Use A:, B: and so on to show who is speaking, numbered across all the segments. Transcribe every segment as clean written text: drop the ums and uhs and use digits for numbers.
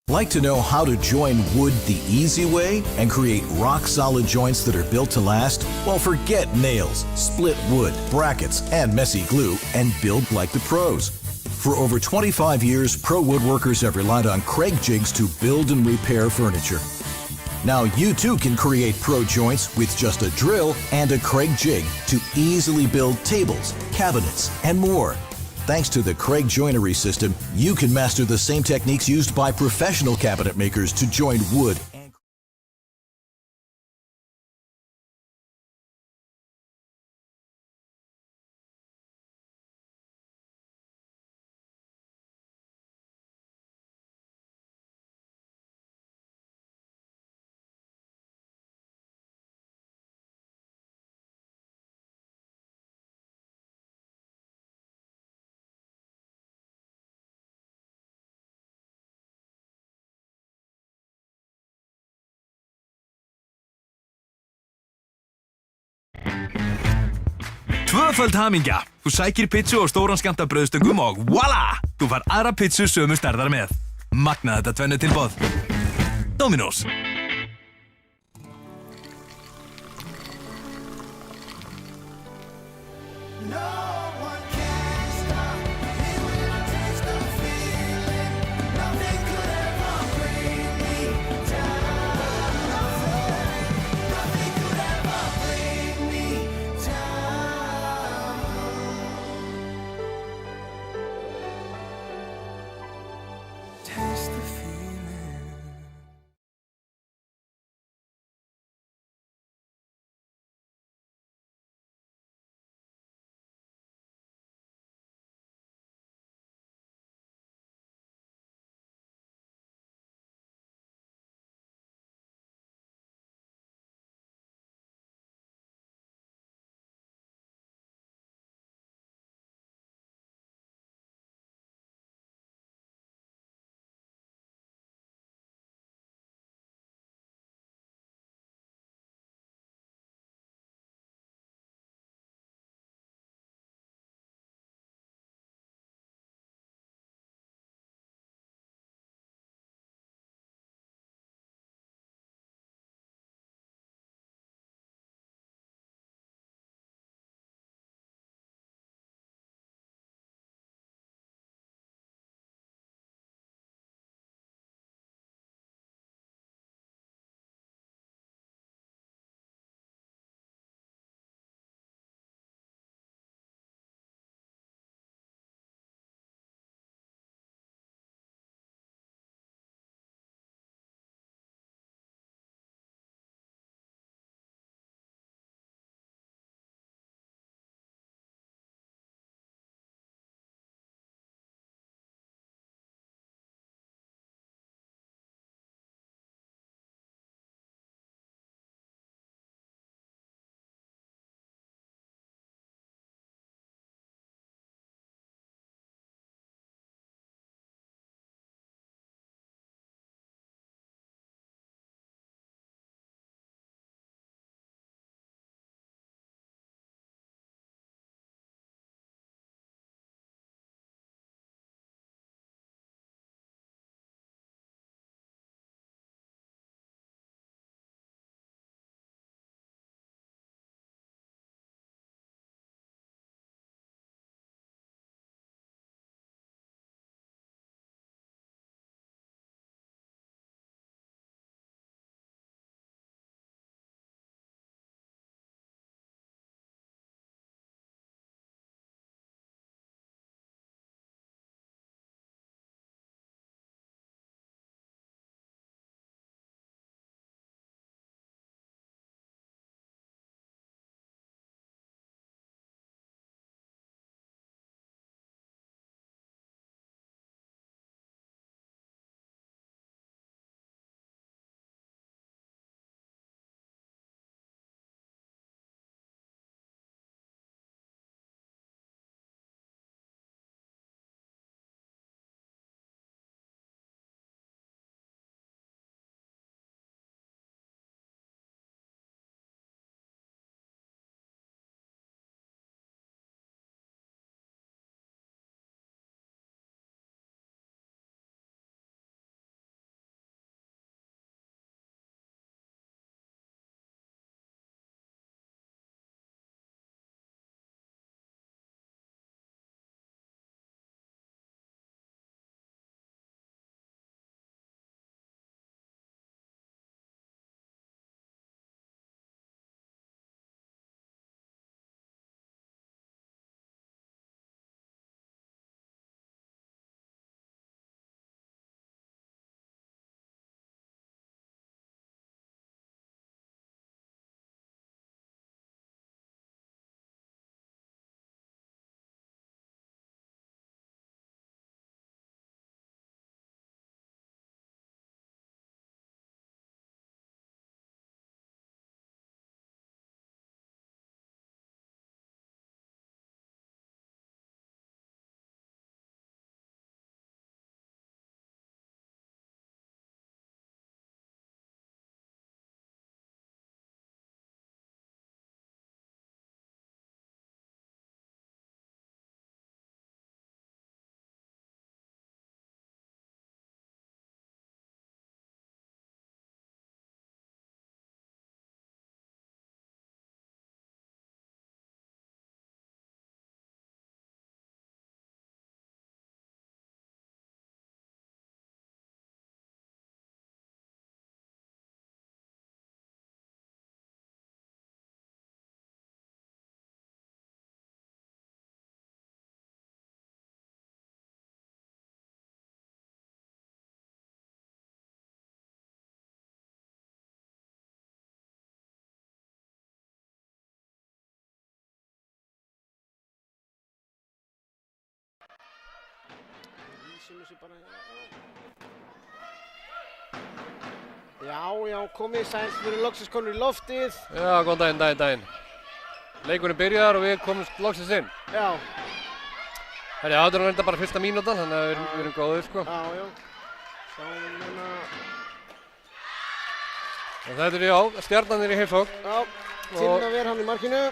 A: Like to know how to join wood the easy way and create rock-solid joints that are built to last? Well, forget nails, split wood, brackets, and messy glue, and build like the pros. For over 25 years, pro woodworkers have relied on Craig Jigs to build and repair furniture. Now you too can create pro joints with just a drill and a Craig Jig to easily build tables, cabinets, and more. Thanks to the Craig Joinery System, you can master the same techniques used by professional cabinet makers to join wood and
B: Tvöföld hamingja. Þú sækir pizzu og stóran skammt af brauðstöngum og voila! Þú fær aðra pizzu sömu stærðar með. Magnað þetta tvennu tilboð. Dominos.
C: Pissum þessu bara. Já, komið sæl, við erum loksins konur í loftið.
D: Já, góðan daginn. Leikurinn byrjar og við komumst loksins inn.
C: Já.
D: Herri, þetta er reynda bara fyrsta mínútan, þannig að við erum góðir, sko.
C: Já. Sjáum við hérna.
D: Og þetta er, Stjarnan er í heimsókn.
C: Já, Tinna ver hann í markinu.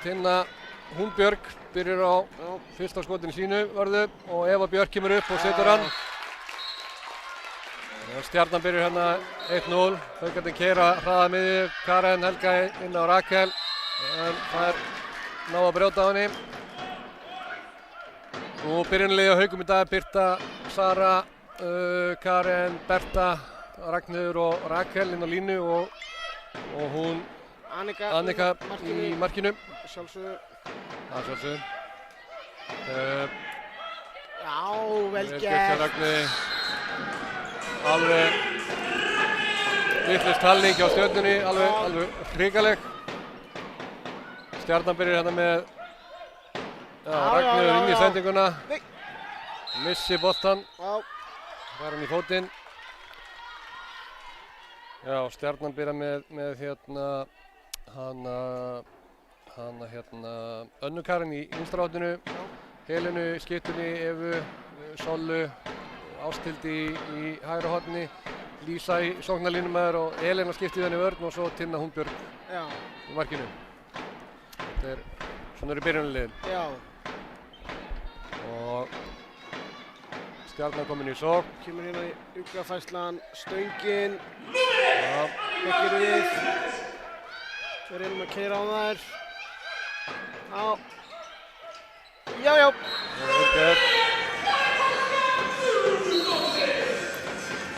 D: Tinna, hún Björk, byrjar á fyrsta skotinu sínu vörðu og Eva Björk kemur upp og setur hann. Stjarnan byrjar hérna 1-0, Haukarnir keyra hraða miðju, Karen Helga inn á Rakel, en það er náð að brjóta á henni. Nú byrjunarliðið á Haukum í dag, Birta, Sara, Karen, Berta, Ragnheiður og Rakel inn á línu og hún Annika í markinu.
C: Sjálfsögðu. Já, vel gert.
D: Alveg vitlaus talning hjá Stjörnunni, alveg hrikaleg. Stjarnan byrjar hérna með Ragnheiður inn í sendinguna. Missi boltan. Það er hann í fótinn. Já, Stjarnan byrjar með hérna Önnu Karen í vinstra horninu, Helenu í skiptunni, Evu, Sollu, Ásthildi í hægra horni, Lísa í sóknarlínumæður og Elena skiptið henni vörn og svo Tinna Húnbjörg í markinu. Þetta er svona í byrjunarliðin.
C: Já.
D: Og Stjarnan komin í sókn.
C: Kemur hérna í uglafæslan, stöngin. Þekkir við. Við reynum að keyra á þær. Já.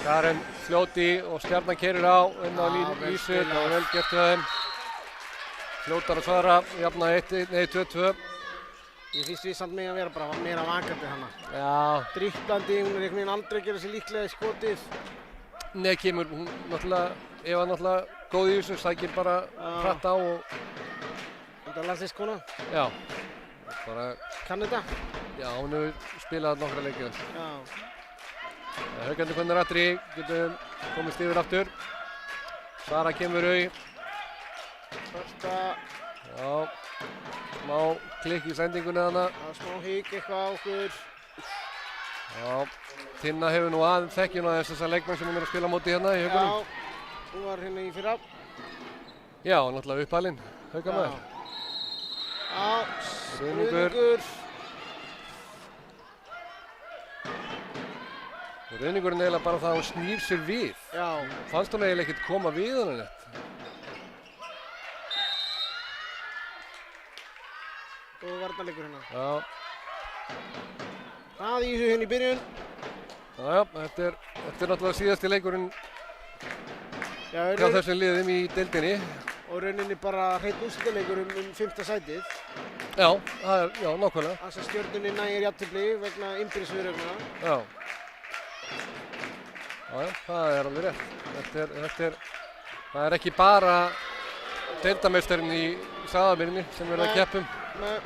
D: Karen fljóti og Stjarnan keyrir á inn á Lísu, það var vel gert hjá þeim. Fljótar að svara, jafna 2-2.
C: Ég finnst við samt mig að vera bara meira vakandi hana.
D: Já.
C: Driplandi, hún er einhvern veginn aldrei að gera sér líklega í skotið.
D: Nei, kemur hún náttúrulega, Eva náttúrulega góð í þessu, sækir bara hratt á og...
C: Þetta er landsliðskona?
D: Já. Bara...
C: Kann þetta?
D: Já, hún hefur spilað nokkra leikir.
C: Já.
D: Haukarnir konur aftur í, getum komist yfir aftur. Sara kemur au.
C: Svarta.
D: Já. Smá klikk í sendingunni þarna.
C: Já, smá hík eitthvað á okkur.
D: Já. Tinna hefur nú aðeins þekkjun á þessa leikmann sem hún er að spila á móti hérna í Haukunum.
C: Já, hún var hérna í fyrra.
D: Já, náttúrulega uppalinn, Haukamaður.
C: Já,
D: Rauningur. Rauningurinn eiginlega bara það að hún snýr sér við.
C: Já.
D: Fannst hún eiginlega ekkert koma við hann neitt.
C: Og varnarleikur hérna.
D: Já.
C: Það í þessu hérna í byrjun.
D: Já, þetta er náttúrulega síðasti leikurinn hjá þessum liðum í deildinni.
C: Og rauninni bara hreinn úrslitaleikur um 5. sætið.
D: Já, nákvæmlega.
C: Þess að Stjörnunni nægir jafntefli vegna innbyrðisviðröfna.
D: Já, það er alveg rétt. Það er ekki bara deildameistarinn í Safamýrinni sem verður að keppum.
C: Nei.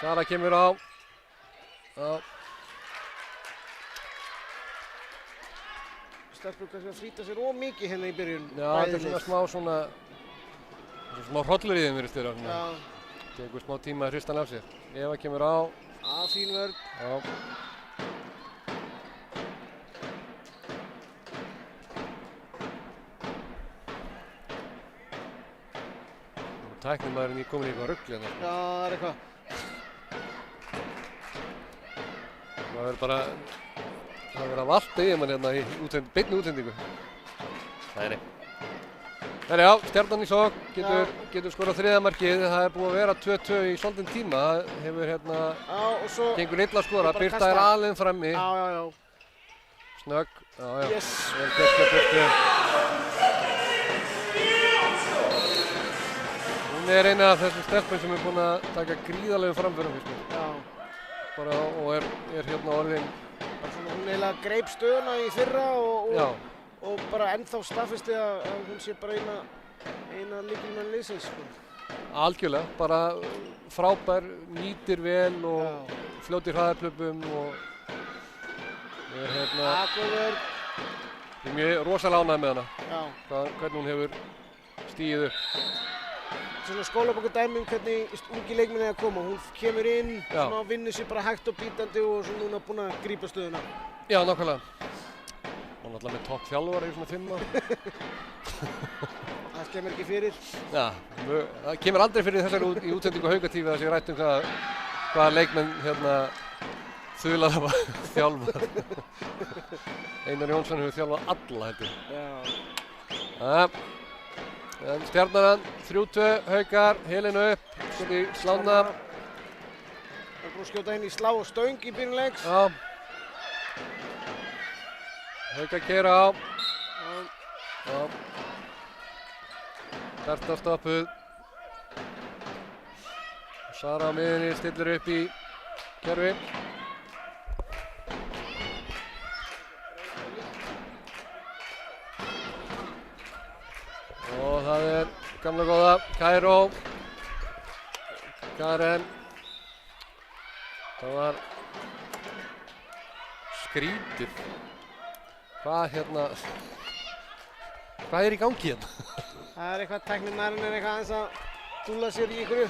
D: Sara kemur á. Já.
C: Stelpur kannski að flýta sér mikið hérna í byrjun.
D: Já, þetta er svona smá hrollur í þeim virðist vera.
C: Já.
D: Tekur smá tíma að hrista hann af sér. Eva kemur á.
C: Já, fín vörn.
D: Já. Tæknimaðurinn í komin í eitthvað rugl hérna.
C: Já, það er eitthvað.
D: Það verður bara að valta í mann hérna í beinni útsendingu. Nei. Já, Stjarnan í sókn, getur skorað 3. markið. Það er búið að vera 2-2 í svolítinn tíma. Það hefur hérna, gengur illa að skora. Birta er alveg frammi.
C: Já.
D: Snögg. Já.
C: Yes.
D: Vel gert hjá Birtu. Hún er eina af þessum stelpum sem er búin að taka gríðarlegu framförum fyrst mér.
C: Já.
D: Bara og er hérna orðin.
C: Hún eiginlega greip stöðuna í fyrra og bara ennþá staðfesti að hún sé bara eina lykilmenn liðsins.
D: Algjörlega, bara frábær, nýtir vel og fljótir hraðarplöpum og er
C: Akureyri.
D: Ég er mjög rosalega ánægð með hana.
C: Já.
D: Hvernig hún hefur stigið upp.
C: Svona skólabókardæmi hvernig ungi leikmenn er að koma. Hún kemur inn, svona vinnur sér bara hægt og bítandi og svo núna búin að grípa stöðuna.
D: Já, nákvæmlega. Hún er alltaf með topp þjálfara í svona 5 ár.
C: Það kemur ekki fyrir.
D: Já, það kemur aldrei fyrir þessari í útsendingu Haukatífi að það sé rætt um hvaða leikmenn þular hafa þjálfað. Einar Jónsson hefur þjálfað alla held ég.
C: Já.
D: En Stjarnan 3-2, Haukar, Helenu upp, skot í slána.
C: Það er búin að skjóta inn í slá og stöng í byrjun leiks.
D: Já. Haukar keyra á. Já. Berta stoppuð. Sara á miðunni stillir upp í kerfi. Og það er gamla góða Kairó. Karen. Það var skrítið. Hvað er í gangi hérna?
C: Það er eitthvað tækninærin er eitthvað aðeins að dúlla sér í ykkur.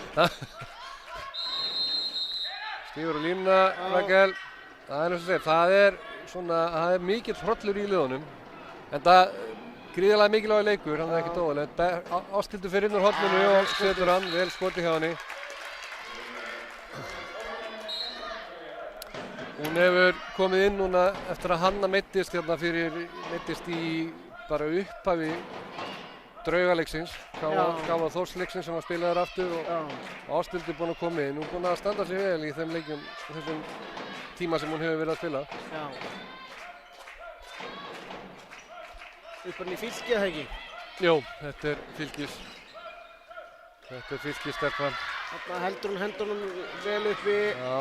D: Stífur og línuna, Rakel. Það er eins og segir, það er mikill hrollur í liðunum. En það gríðarlega mikilvægur leikur, hann er ekkert óvalið. Ástildur fyrir inn úr horninu og setur hann, vel skotið hjá henni. Hún hefur komið inn núna eftir að Hanna meiddist meiddist í bara upphafi draugaleiksins, gáfa Þórsleiksins sem var spilaður aftur og Ástildur búinn að koma inn. Hún er búinn að standa sig vel í þeim leikjum, þessum tíma sem hún hefur verið að spila.
C: Já. Upparinn í Fylki, eða ekki?
D: Jú, þetta er Fylkisstelpan.
C: Þarna heldur hún hendunum vel uppi.
D: Já,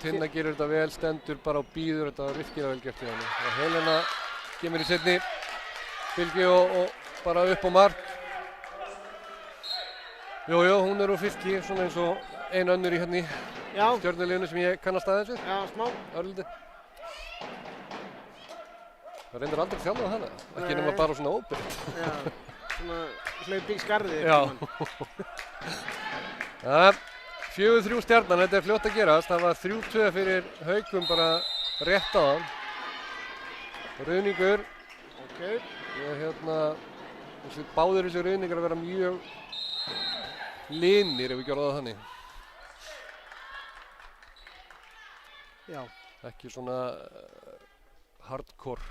D: Tinna gerir þetta vel, stendur bara og býður, þetta var virkilega vel gert í henni. Og Helena kemur í seinni Fylki og bara upp á mark. Jú, hún er úr Fylki, svona eins og ein önnur í Stjörnuliðinu sem ég kannast aðeins við.
C: Já, smá.
D: Örlítið. Það reynir aldrei þjálfað hana, ekki nema bara svona óbyrgt.
C: Já, svona hlaup í skarðið.
D: Já. 4-3 Stjarnan, þetta er fljótt að gerast. Það var 3-2 fyrir Haukum bara rétt á hann. Ruðningur.
C: Okay.
D: Báðir þessi ruðningar að vera mjög linir ef við gera það þannig.
C: Já.
D: Ekki svona hardcore.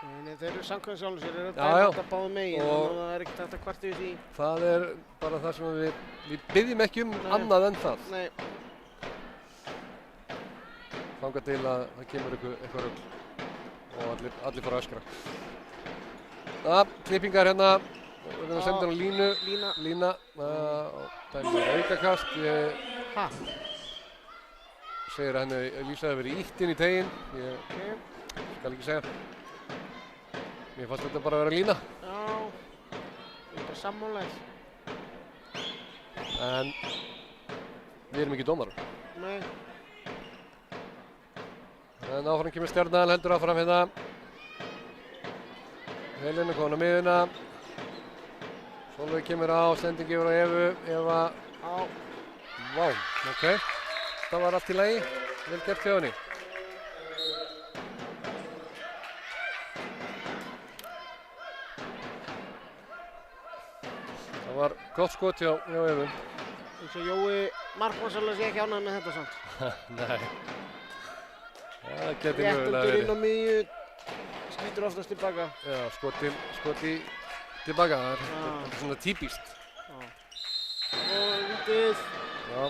C: Nei, þeir eru samkvæmlega sjálfur sér, þeir eru að dæma þetta báðum megin, þannig að það er ekkert hægt að kvarta yfir því. Það
D: er bara það sem við byggjum ekki annað en það.
C: Nei.
D: Þangað til að það kemur eitthvað rugl og allir fara að öskra. Klippingar hérna, við erum að senda hann á Lína. Dæmi aukakast. Segir að henni Lísa hefur verið ítt inn í teginn. Ég skal ekki segja. Mér fannst þetta bara að vera Lína.
C: Já, ég er bara sammálaðið.
D: En við erum ekki dómarar.
C: Nei.
D: En áfram kemur Stjarnan, heldur áfram hérna. Helena komin á miðuna. Sólveig kemur á, sending yfir á Evu. Eva
C: á.
D: Vá, ok. Það var allt í lagi. Vel gert hjá henni. Það var gott skot hjá Evu.
C: Eins og Jói markmannsarlega sé ekki ánægður með þetta samt.
D: Nei. Það geti mögulega verið.
C: Réttundur inn á miðju, skýtur oftast tilbaka.
D: Já, skoti tilbaka. Það er svona típist.
C: Og vítið.
D: Já.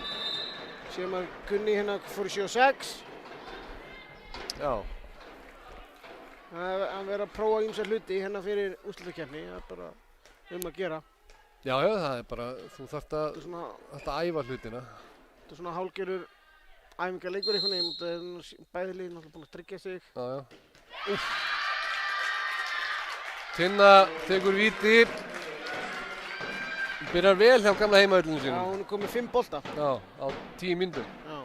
C: Séum að Gunni hérna fór í 7-6.
D: Já.
C: Hann verið að prófa ýmsa hluti hérna fyrir úrslitakeppni. Það er bara að gera.
D: Já, það er bara, þú þarft að æfa hlutina.
C: Þetta er svona hálfgerður æfingarleikur einhvern veginn. Það er bæði liðin alltaf búin að tryggja sig.
D: Já. Tinna tekur víti. Byrjar vel hjá gamla heimavöllinu
C: Já,
D: sínum.
C: hún er komið 5 bolta.
D: Já, á 10 mínútum.
C: Já.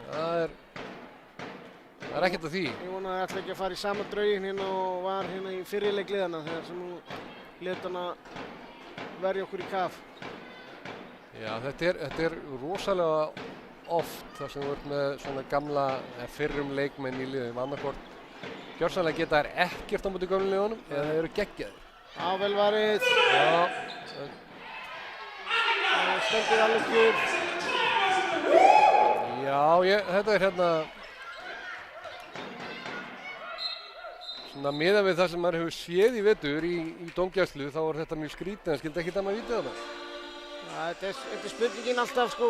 D: Það er ekkert að því.
C: Ég vona að það ætla ekki að fara í sama draugin hérna og var hérna í fyrri leik liðana þegar sem hún lét hana verja okkur í kaf.
D: Já, þetta er rosalega oft þar sem þú ert með svona gamla fyrrum leikmenn í liðum. Annarkvort gjörsamlega geta þær ekkert á móti gömlu liðunum eða þeir eru geggjaðir.
C: Já, vel varið.
D: Já.
C: Stendur alveg kjur.
D: Já, þetta er hérna svona miðað við það sem maður hefur séð í vetur í dómgæslu þá er þetta mjög skrítið en skildi ekki það maður vítið þarna.
C: Já, þetta er spurningin alltaf sko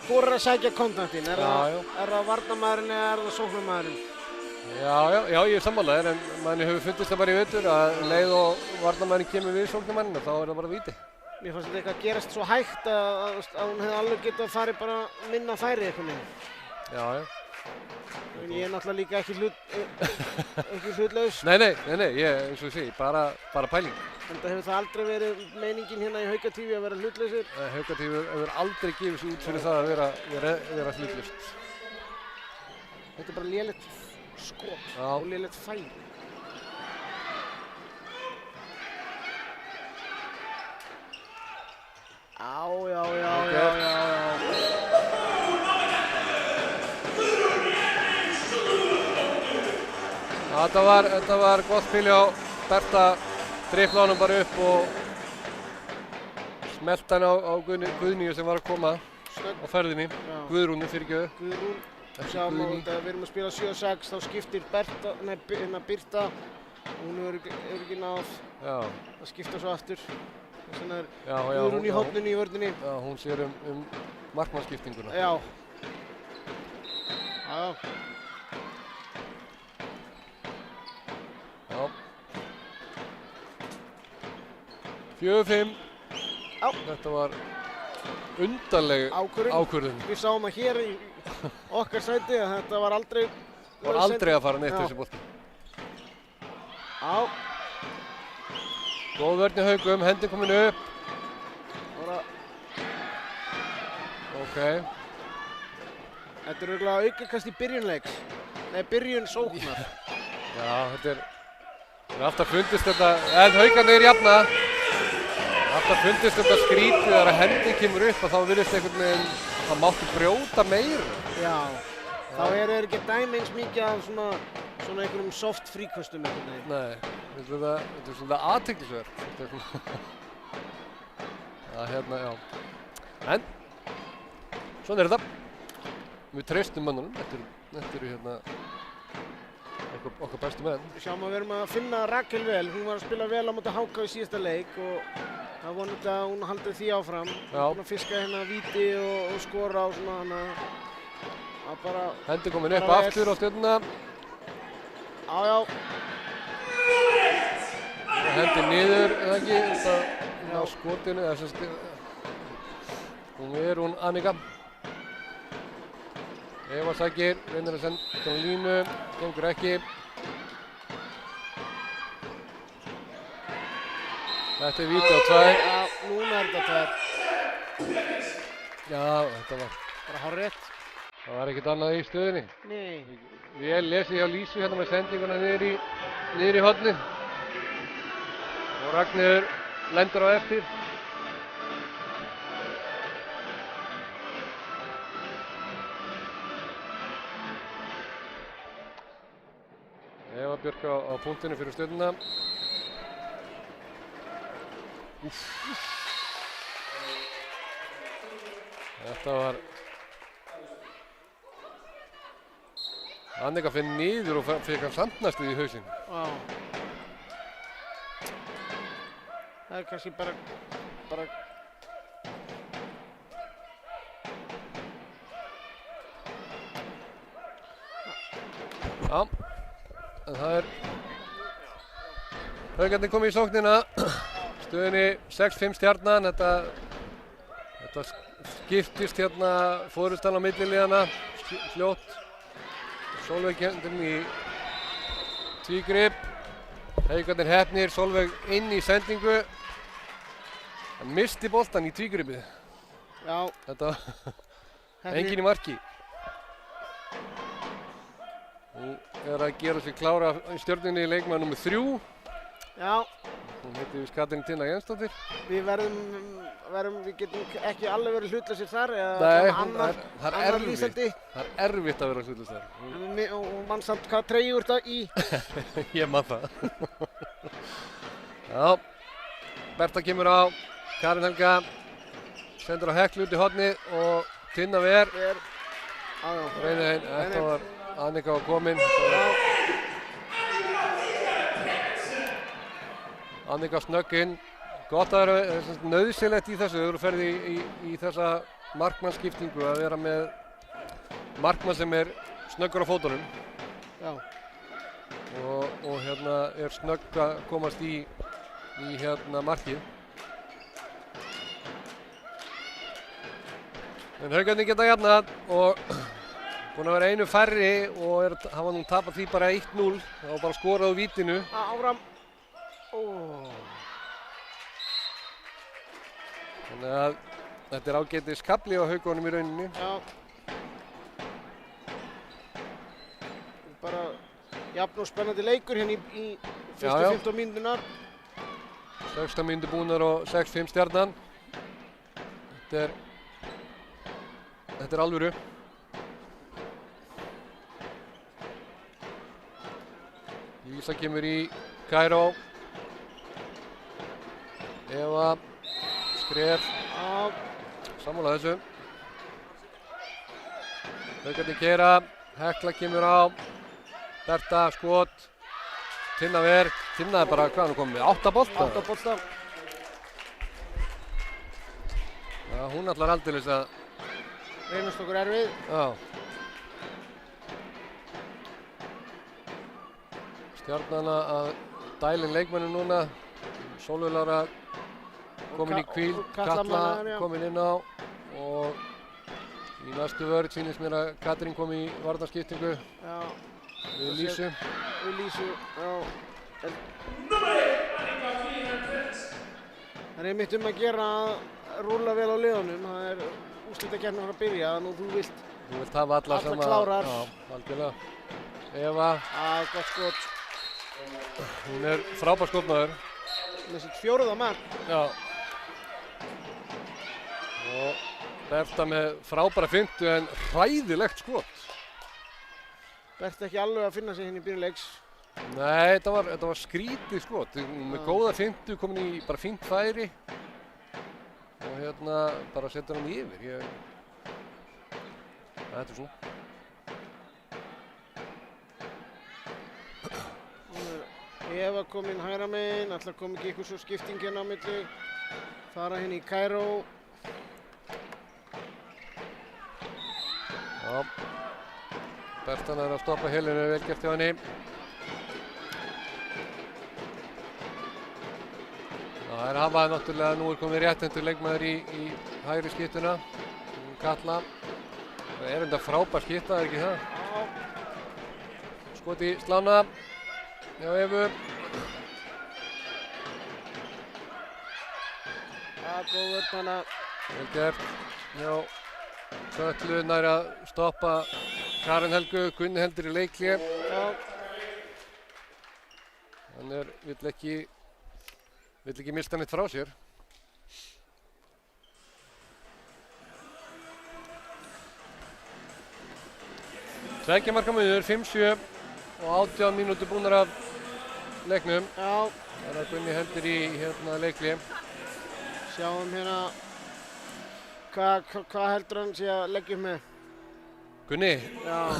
C: hvor er að sækja kontaktinn. Er það varnarmaðurinn eða er það sóknarmaðurinn?
D: Já, ég er sammálaður en manni hefur fundist það bara í vetur að leið og varnarmaðurinn kemur við sóknarmannina þá er það bara víti.
C: Mér fannst þetta eitthvað gerast svo hægt að hún hefði alveg getað að fara bara minna færi eitthvað með.
D: Já.
C: En ég er náttúrulega líka ekki hlutlaus.
D: Nei, eins og ég segi, bara pæling.
C: En það hefur það aldrei verið meiningin hérna í Haukatífi að vera hlutlausir.
D: Haukatífi hefur aldrei gefið sig út fyrir það að vera hlutlaust.
C: Þetta er bara lélegt skot og lélegt færi. Já. Þetta var gott spil hjá Berta, dribla honum bara upp og smelta hann á Guðnýju sem var að koma á ferðinni. Guðrúnu fyrirgefðu. Guðrún. Sjáum að við erum að spila 7-6, þá skiptir Birta. Hún er ekki náð að skipta svo aftur. Þannig er Guðrún í horninu í vörninni.
D: Já, hún sér markmannsskiptinguna.
C: Já.
D: 4-5. Þetta var undarleg ákvörðun.
C: Við sáum að hér í okkar sæti að þetta var aldrei
D: að fara neitt þessi bolti. Góð vörn í Haugum, hendin komin upp. Ok.
C: Þetta er örugglega aukakast í byrjunleiks. Nei, byrjun sóknar.
D: Já, þetta er alltaf fundist þetta, en Haukarnir jafna. Alltaf fundist þetta skrítið þegar að hendin kemur upp og þá virðist einhvern veginn að það mátti brjóta meira.
C: Já, þá eru þeir ekki að dæma eins mikið af svona einhverjum soft fríköstum einhvern veginn.
D: Nei, þetta er svona athyglisvert. Já. En, svona er þetta. Við treystum mönnunum, þetta eru hérna okkar bestu menn.
C: Við sjáum að við erum að finna Rakel vel, hún var að spila vel á móti HK í síðasta leik og það vonandi að hún haldi því áfram. Hún er búin að fiska hérna víti og skora og svona þannig að bara...
D: Hendi komin upp aftur á Stjörnuna.
C: Já.
D: Hendi niður, eða ekki, þetta á skotinu, eða sem hún Annika. Eva sækir, reynir að senda á línu, gengur ekki. Þetta er víti á 2.
C: Já, núna er þetta 2.
D: Já, þetta var
C: bara hárrétt.
D: Það var ekkert annað í stöðunni.
C: Nei.
D: Ég lesi hjá Lísu hérna með sendinguna niður í hornið. Og Ragnheiður lendir á eftir. Eva Björk á punktinu fyrir Stjörnuna. Þetta var... Annika fyrir niður og fikk hann sandnastið í hausinn.
C: Já. Það er kannski bara...
D: Já. En það er... Haukarnir komið í sóknina. Stöðunni 6-5 Stjarnan. Þetta skiptist hérna forystan á milliliðana. Fljótt. Sólveig kemur í tvígrip. Haukarnir heppnir. Sólveig inn í sendingu. Hann misti boltan í tvígripið.
C: Já.
D: Þetta enginn í marki. Hún að gera sig klára í Stjörnunni leikmaður nr. 3.
C: Já.
D: Hún heitir Katrín Tinna Jensdóttir.
C: Við getum ekki alveg verið hlutlausir þar.
D: Nei,
C: það er erfitt.
D: Það er erfitt að vera hlutlaus þar.
C: Og mann samt hvað treyju þetta í?
D: Ég man það. Já, Berta kemur á, Karin Helga sendur á Heklu út í hornið og Tinna ver. Þetta var Annika var komin. Annika snögg inn. Gott að vera nauðsynlegt í þessu, þú ferð í þessa markmannsskiptingu að vera með markmann sem er snöggur á fótunum.
C: Já.
D: Og hérna er snögg að komast í hérna markið. En Haukarnir geta jafnað og búin að vera einu færri og hafa nú tapað því bara 1-0. Það var bara skorað á vítinu.
C: Áfram.
D: Þannig að þetta er ágætis kafli á Haukunum í rauninni.
C: Já. Bara jafn og spennandi leikur hérna í fyrstu 15 mínúturnar.
D: 16 mínútur búnar og 6-5 stjarnan. Þetta er alvöru. Lísa kemur í Kaíró. Eva skref. Sammála þessu. Haukarnir keyra. Hekla kemur á. Berta skot. Tinna ver. Tinna er bara, hvað er hún komið með? 8 bolta?
C: 8 bolta.
D: Já, hún ætlar aldeilis að
C: reynast okkur erfið.
D: Já. Stjarnan að dælin leikmennu núna. Sólveig Lára komin í hvíld, Katla komin inn á og í næstu vörð sýnist mér að Katrín kom í varnarskiptingu við Lísu.
C: Við Lísu, já. Það er einmitt að gera að rúlla vel á liðunum. Það er úrslitakeppnin að byrja, nú þú vilt
D: hafa alla
C: klárar.
D: Já, algjörlega. Eva.
C: Gott skot.
D: Hún er frábær skotmaður.
C: Með sitt 4. mark.
D: Já. Og Berta með frábæra fintu en hræðilegt skot.
C: Berta ekki alveg að finna sig hérna í byrjun leiks.
D: Nei, þetta var skrítið skot. Með góða fintu, komin í bara fínt færi. Og hérna bara setur hann yfir. Þetta er svona.
C: Eva kom inn hægra megin, ætlar kom ekki ykkur svo skipting hérna á milli. Fara hérna í Kaíró.
D: Já. Bertan er að stoppa Helenu, vel gert hjá henni. Það er hafaði náttúrulega, nú er komið réttendur leikmaður í hægri skyttuna. Katla. Það er enda frábær skytta, er ekki það?
C: Já.
D: Skot í slána. Já, Evu.
C: Góð vörn hana.
D: Vel gert. Já. Söllu nær að stoppa Karin Helgu, Gunni heldur í leikhlé.
C: Já.
D: Hann vill ekki mista neitt frá sér. Tveggja marka munur, 5-7 og 18 mínútur búnar af leiknum.
C: Já.
D: Það er að Gunni heldur í leikhlé.
C: Sjáum hérna hvað heldur hann sé að leggja upp með?
D: Gunni?
C: Já.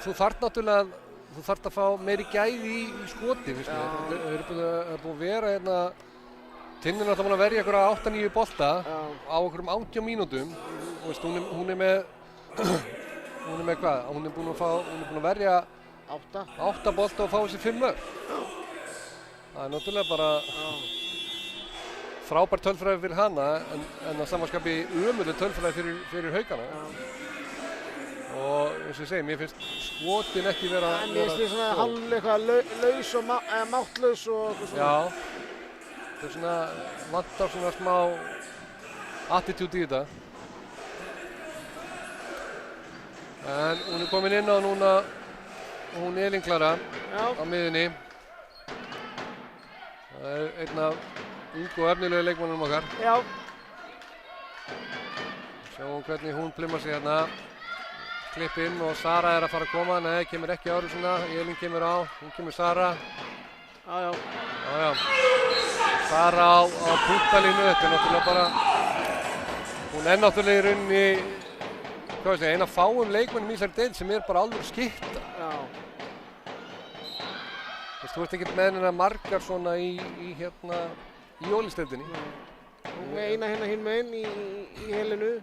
D: Þú þarft náttúrulega, þú þarft að fá meiri gæði í skoti, finnst mér. Það er búin að vera hérna, Tinna er náttúrulega búin að verja ykkur 8-9 bolta á okkur 18 mínútum. Hún er með hvað? Hún er búin að verja 8 bolta og fá þessi 5 mörk. Það er náttúrulega bara frábær tölfræði fyrir hana en að samanskapi ömurleg tölfræði fyrir Haukana. Og eins og ég segi, mér finnst skotin ekki vera...
C: Mér finnst því svona hálf eitthvað laus og máttlaus og eitthvað svona.
D: Já. þetta er svona, vantar svona smá attitude í þetta. En hún er komin inn á núna, hún Elín Klara á miðjunni. Það er einn af ungu og efnilegu leikmönnunum okkar.
C: Já.
D: Sjáum hvernig hún plimmar sig hérna. Klipp inn og Sara er að fara að koma. Nei, kemur ekki árið svona. Elín kemur á, hún kemur Sara.
C: Já.
D: Sara á punktalínu, þetta er náttúrulega bara... Hún er náttúrulega í rauninni, hvað veist ég, eina fáum leikmönnum í þessari deild sem er bara alveg skipta.
C: Já.
D: Þú ert ekkert með hennar margar svona í Ólisteildinni.
C: Hún er eina hérna hinn meginn í Helenu.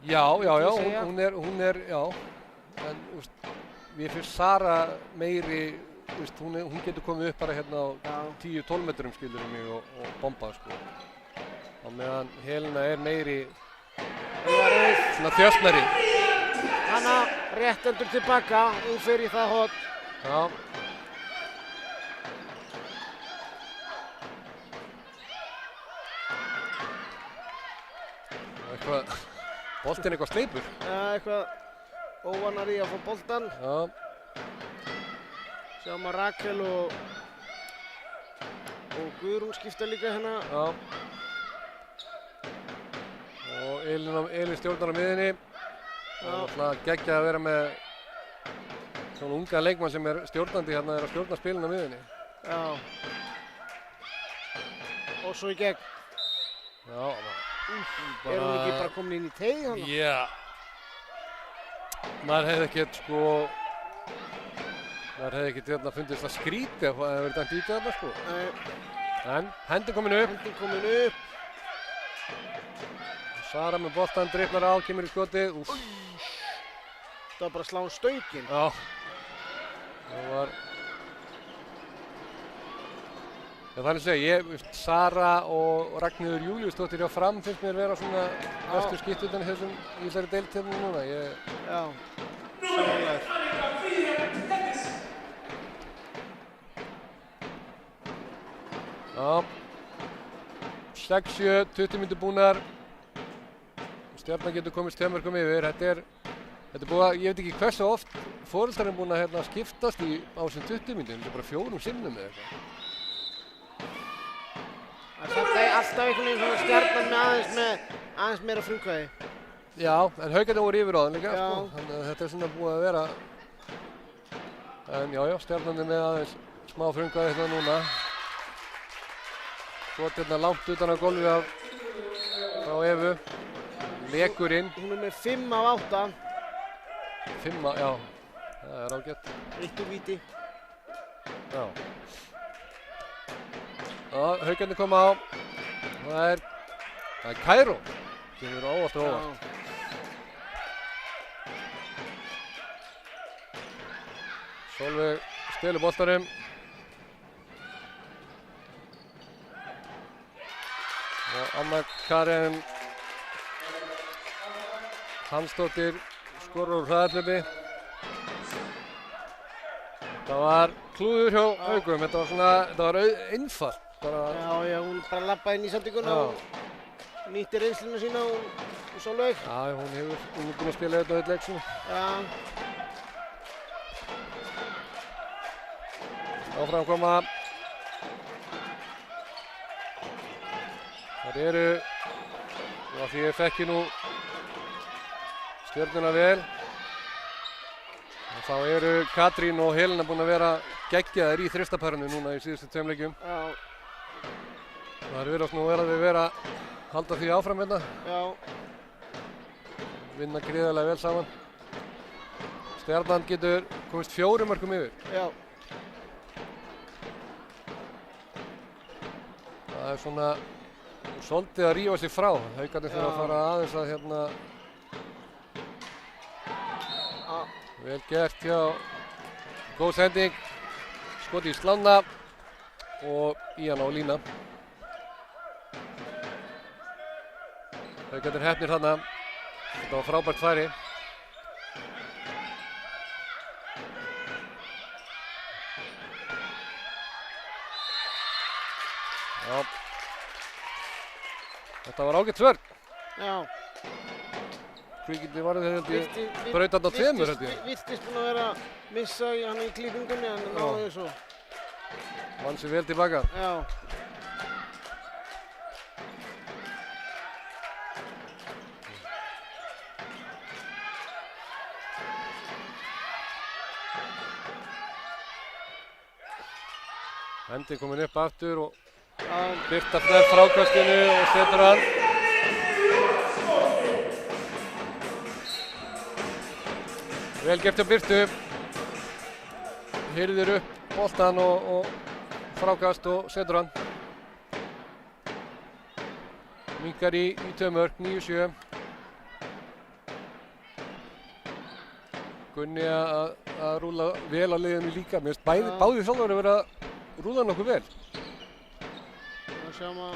D: Já, hún er, já. En, mér finnst Sara meiri, hún getur komið upp bara hérna á 10-12 metrum skilur mig og bombað sko. Á meðan Helena er meiri, svona þjösnari.
C: Hanna réttendur tilbaka, hún fer í það hot.
D: Já. Boltinn eitthvað sleipur.
C: Já, eitthvað óvanar í að fá boltan.
D: Já.
C: Sjáum að Rakel og Guðrún skipta líka hérna.
D: Já. Og Elín stjórnar á miðjunni. Það er náttúrulega geggjað að vera með svona unga leikmann sem er stjórnandi hérna, er að stjórna spilin á miðjunni.
C: Já. Og svo í gegn.
D: Já.
C: Er hún ekki bara komin inn í teig hana?
D: Já. Maður hefði ekkert fundist það skrítið að það hefði verið dæmt ítið þarna sko.
C: Nei.
D: En hendin komin upp. Sara með boltan, driblar á, kemur í skotið.
C: Það var bara að slá stöngin.
D: Já. Það var... Þannig að segja, Sara og Ragnheiður Júlíusdóttir hjá Fram finnst mér vera svona bestu skipturnar í þessari deild hérna núna.
C: Já, sannlega.
D: Já, 6-7, 20 mínútur búnar. Stjarnan getur komist 2 mörkum yfir. Þetta er búið að, ég veit ekki hversu oft foreldrar er búin að skiptast á þessum 20 mínútum. Þetta er bara 4 sinnum eða eitthvað.
C: Það er alltaf einhvern veginn svona Stjarnan með aðeins meira frumkvæði.
D: Já, en Haukarnir voru yfir á þann líka, sko. Þannig að þetta er svona búið að vera. En já, Stjarnan er með aðeins smá frumkvæði hérna núna. Skot hérna langt utan á golfi frá Evu. Lekur inn.
C: Hún er með 5 af 8.
D: 5 af, já. Það er ágætt.
C: 1 úr víti.
D: Já. Já, Haukarnir koma á. Það er Kæró. Kemur óvart og óvart. Sólveig stelur boltanum. Og Anna Karen Hansdóttir skorar úr hraðahlaupi. Þetta var klúður hjá Haukum. Þetta var einfalt.
C: Já, hún bara labbaði inn í sendinguna og nýtti reynsluna sína og Sólveig.
D: Já, hún er búin að spila þetta á einn leik svona.
C: Já.
D: Áfram koma. Þar eru, og því ég þekki nú Stjörnuna vel. Og þá eru Katrín og Helena búin að vera geggjaðar í þristaparinu núna í síðustu 2 leikjum.
C: Já.
D: Það virðast nú vera að halda því áfram hérna.
C: Já.
D: Vinna gríðarlega vel saman. Stjarnan getur komist 4 mörkum yfir.
C: Já.
D: Það er svona svolítið að rífa sig frá. Haukarnir þurfa að fara aðeins að vel gert hjá góð sending. Skoti í slána og Íana og Lína. Haukarnir heppnir þarna. Þetta var frábært færi. Já. Þetta var ágætt svörn.
C: Já.
D: Kvikindi varði held ég braut þarna tveimur held ég.
C: Virtist búinn að vera að missa hann í klippingunni en náði svo.
D: Vann sig vel tilbaka.
C: Já.
D: Hendi komin upp aftur og Birta Freyr frákastinu og setur hann. Vel gert hjá Birtu. Hirðir upp boltan og frákast og setur hann. Minkar í 2 mörk, 9-7. Gunni að rúla vel á liðinu líka. Mér finnst báðir þjálfarar vera að rúla nokkuð vel.
C: Það sjáum að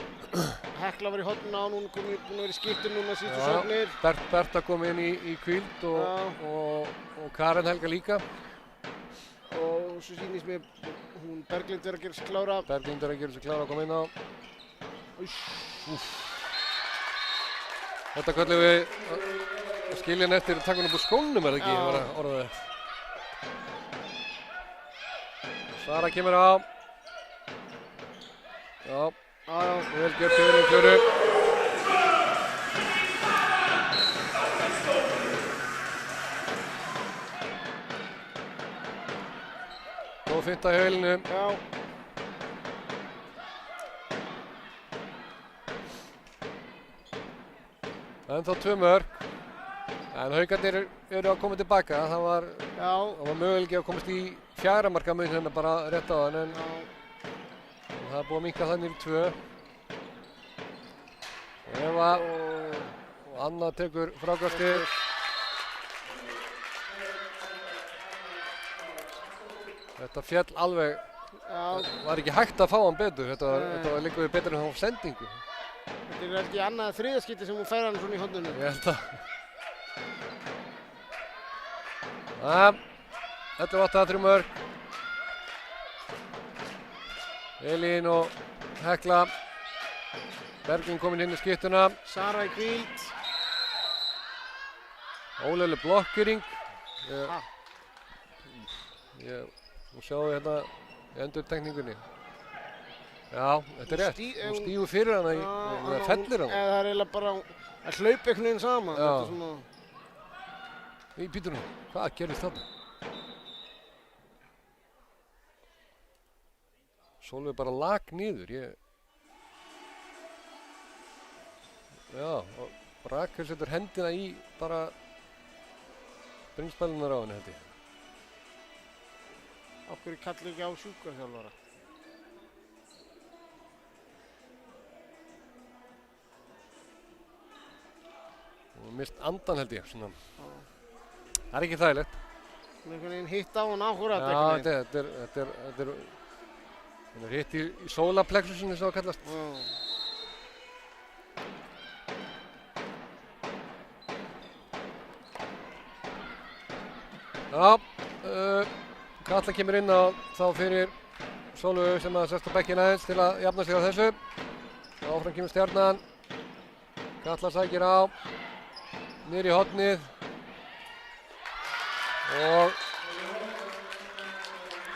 C: Hekla var í hornina og núna búin að vera í skiptum núna síðustu sóknir.
D: Berta kom inn í hvíld og Karen Helga líka.
C: Og svo sýnist mér hún Berglind er að gera sig klára.
D: Berglind er að gera sig klára að koma inn á. Þetta köllum við að skilja hann eftir takkunum upp úr skónum, er það ekki? Ég var að orða það. Sara kemur á. Já, vel gert hjá henni Klöru. Góð finta hjá Helenu.
C: Já.
D: Ennþá 2 mörk. En Haukarnir eru að koma tilbaka. Það var möguleiki að komast í 4 marka mun hérna bara rétt á hann, en það er búið að minnka þannig í 2. Eva og Anna tekur frákastið. Þetta fjall alveg, var ekki hægt að fá hann betur. Þetta var líka við betur en á sendingu.
C: Þetta er ekki annað þriðaskipti sem hún fær hann svona í horninu.
D: Ég held að. Þetta er 8-3 mörk. Elín og Hekla. Berglind kominn inn í skiptuna.
C: Sara í hvíld.
D: Ólöfleg blokkering. Nú sjáum við hérna í endurtekningunni. Já, þetta er rétt. Hún stígur fyrir hana eða fellir hana.
C: Það er eiginlega bara að hlaupa einhvern veginn saman.
D: Já. Í býtunum, hvað gerðist þarna? Sólveig bara lag niður. Já, og Rakel setur hendina í bara bringspælunar á henni held ég.
C: Af hverju kallar ekki á sjúkraþjálfara?
D: Hún mist andan held ég, svona. Það er ekki þægilegt.
C: Hún er einhvern veginn hitt á hún áhverjað.
D: Já, þetta er hún er hitt í sólarplexusinu sem það kallast. Já, Katla kemur inn á þá fyrir Sólveigu sem að sest á bekkinn aðeins til að jafna sig á þessu. Áfram kemur Stjarnan. Katla sækir á. Niður í hornið. Og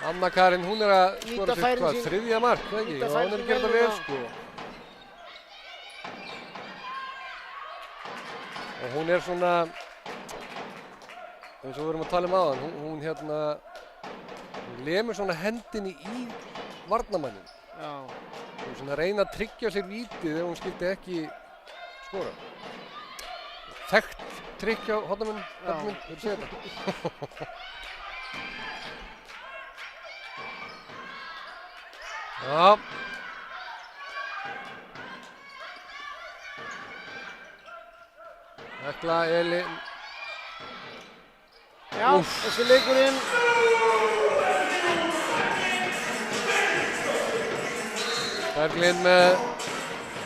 D: Anna Karin, hún er að skora sitt hvað, 3. mark, það ekki? Og hún er að gera þetta vel, sko. Og hún er svona, eins og við vorum að tala áðan, hún lemur svona hendinni í varnarmanninn.
C: Já.
D: Hún svona reyna að tryggja sér vítið ef hún skildi ekki skora. Þekkt trikk hjá hornarmönnum, hefðu séð þetta? Já. Hekla, Elín.
C: Já, þessi leikurinn.
D: Berglind með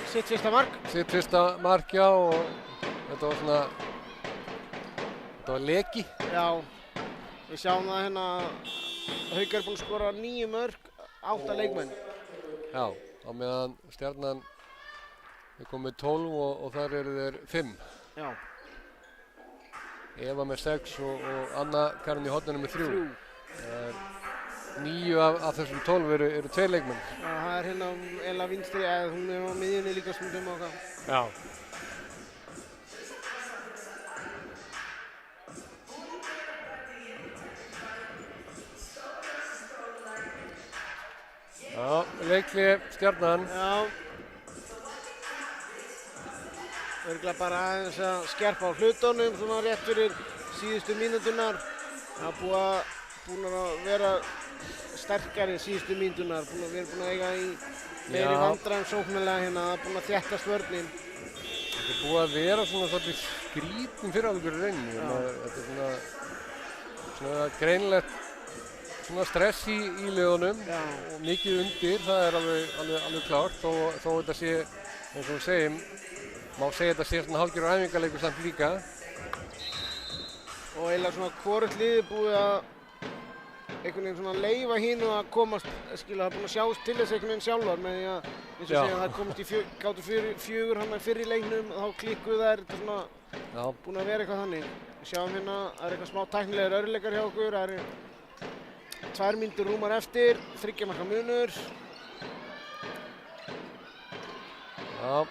C: sitt fyrsta mark.
D: Sitt fyrsta mark, já, og þetta var svona, þetta var leki.
C: Já, við sjáum það hérna, Haukar er búinn að skora 9 mörk, 8 leikmenn.
D: Já, á meðan Stjarnan er komið 12 og þar eru þeir 5.
C: Já.
D: Eva með 6 og Anna Karin í horninu með 3. 9 af þessum 12 eru 2 leikmenn.
C: Já, það er hérna Ella vinstri, hún er á miðjunni líka stundum og eitthvað.
D: Já. Já, leikli Stjarnan.
C: Já. Örugglega bara aðeins að skerpa á hlutunum svona rétt fyrir síðustu mínúturnar. Það búin að vera sterkari síðustu mínúturnar. Við erum búin að eiga í meiri vandræðum sóknarlega hérna. Það er búin að þéttast vörnin.
D: Þetta er búið að vera svona svolítið skrítin fyrir áður í rauninni. Þetta er svona greinlegt svona stress í liðunum og mikið undir, það er alveg klárt þó þetta sé, eins og við segjum, má segja þetta sé svona hálfgerður æfingarleikur samt líka.
C: Og eiginlega svona hvorugt liðið búið að einhvern veginn svona leyfa hínu að komast, það er búin að sjást til þess einhvern veginn sjálfar með því að, eins og segja, það komist í gátu fjögur hann fyrr í leiknum, þá klikkuðu þær, þetta er svona búin að vera eitthvað þannig. Við sjáum hérna, það er eitthvað smá tæknilegir örðuleikar hjá okkur, það er 2 mínútur rúmar eftir, 3 marka munur.
D: Já,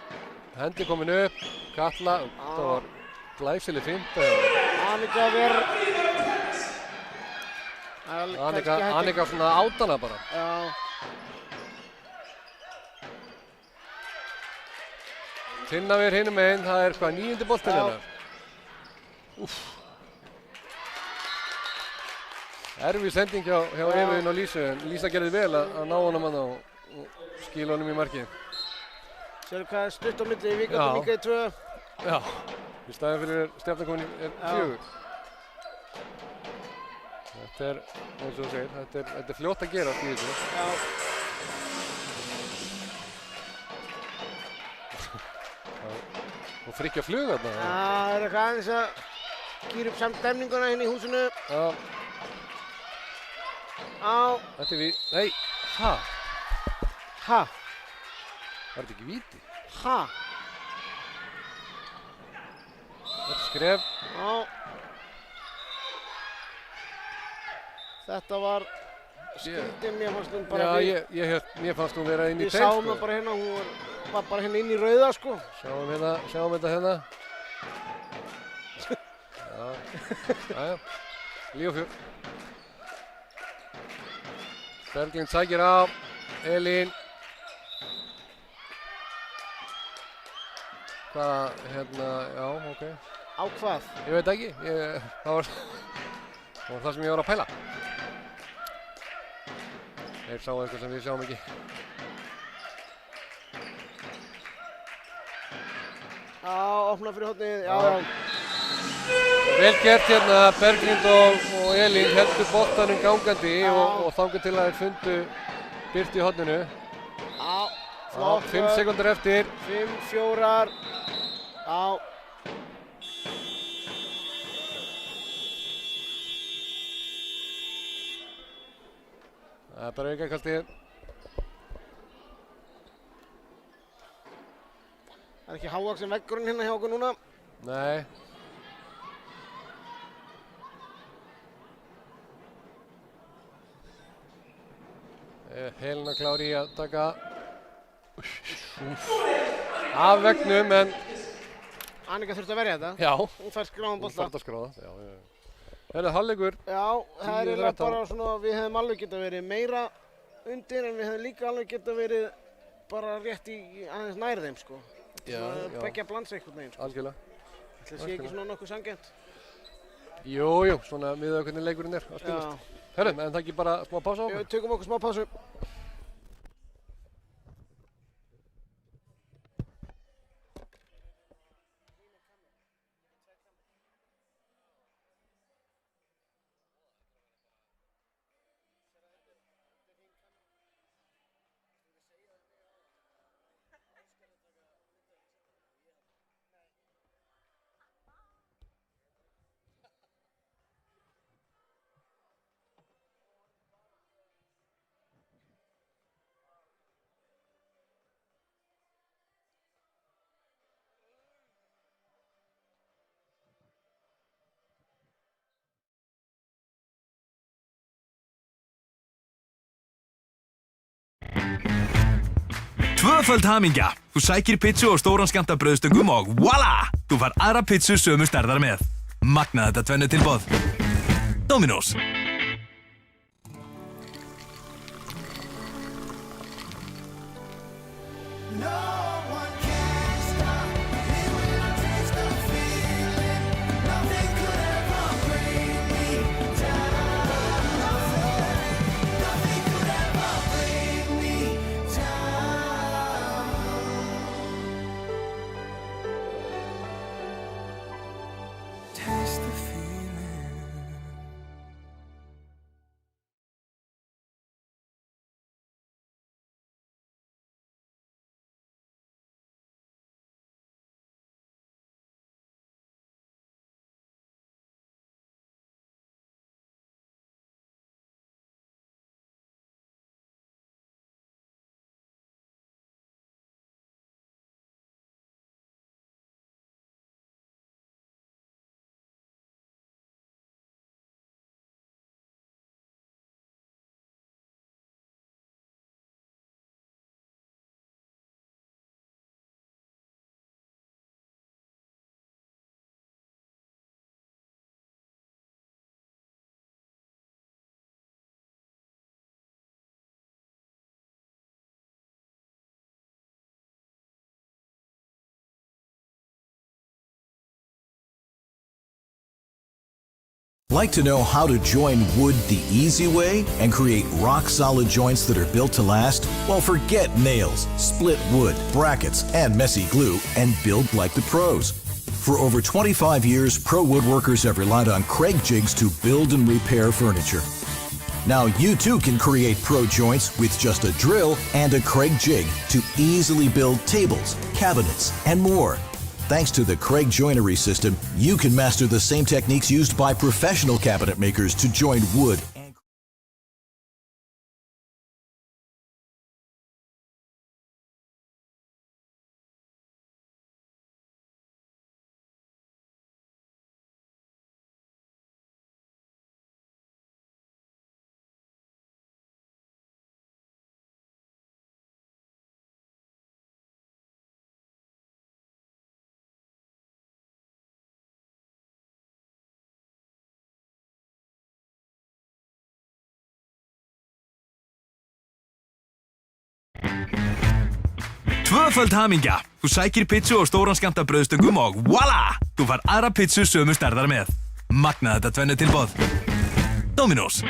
D: hendi komin upp, Katla, það var glæsileg finta. Annika svona átana bara.
C: Já.
D: Tinnavir hinum meginn, það er hvað 9. boltinn hennar. Úff. Erfið sending hjá Efuinn og Lísu, en Lísa gerði vel að ná honum hann og skila honum í markið.
C: Sérðu hvað er stutt á milli, Víkandi líka í 2.
D: Já, í staðinn fyrir Stjarnan er 4. Þetta er, eins og þú segir, þetta er fljótt að gera í þessu.
C: Já.
D: Og Frikki að fluga þarna.
C: Já, það er eitthvað aðeins að gýra upp samt stemninguna hérna í húsinu.
D: Já. Þetta er nei, ha? Var þetta ekki víti? Þetta er skref.
C: Já. Þetta var skrítið, mér fannst hún bara...
D: Já, mér fannst hún vera inn í teig, sko.
C: Við sáum það bara hérna, hún var bara hérna inn í rauða, sko.
D: Sjáum þetta hérna. Já, Líofjörð. Berglind sækir á, Elín. Hvað, hérna, já, ok.
C: Á hvað?
D: Ég veit ekki, það var það sem ég var að pæla. Þeir sáu eitthvað sem við sjáum ekki.
C: Já, opna fyrir hornið, já.
D: Vel gert hérna, Berglind og Elín heldur boltanum gangandi og þangað til að þeir fundu Birtu í horninu.
C: Já, flott.
D: 5 sekúndur eftir.
C: 5, 4. Já.
D: Það er bara aukakastið.
C: Það er ekki hávaxinn veggurinn hérna hjá okkur núna.
D: Nei. Helena klár í að taka af veggnum, en
C: Annika þurfti að verja þetta.
D: já,
C: Hún fær skráðan
D: hún
C: bolta.
D: fært að skráða. Það er hálfleikur.
C: Já, það er eiginlega bara svona, við hefðum alveg getað verið meira undir, en við hefðum líka alveg getað verið bara rétt í aðeins nær þeim, sko.
D: Já.
C: Beggja blansa einhvern veginn, sko.
D: Algjörlega.
C: Það sé ekki svona nokkuð sanngjarnt.
D: Jú, svona miðað hvernig leikurinn er að spilast. Herru, en það ekki bara smá pása á okkur?
C: Við tökum okkur smá pásu.
B: Tvöföld hamingja. Þú sækir pizzu og stóran skammta brauðstöngum og voila! Þú fær aðra pizzu sömu stærðar með. Magnað þetta tvennu tilboð. Dominos.
A: Like to know how to join wood the easy way and create rock-solid joints that are built to last? Well, forget nails, split wood, brackets, and messy glue, and build like the pros. For over 25 years, pro woodworkers have relied on Craig jigs to build and repair furniture. Now you too can create pro joints with just a drill and a Craig jig to easily build tables, cabinets, and more. Thanks to the Craig joinery system, you can master the same techniques used by professional cabinet makers to join wood.
B: Tvöföld hamingja. Þú sækir pizzu og stóran skammta brauðstöngum og voila! Þú fær aðra pizzu sömu stærðar með. Magnað þetta tvennu tilboð. Dominos.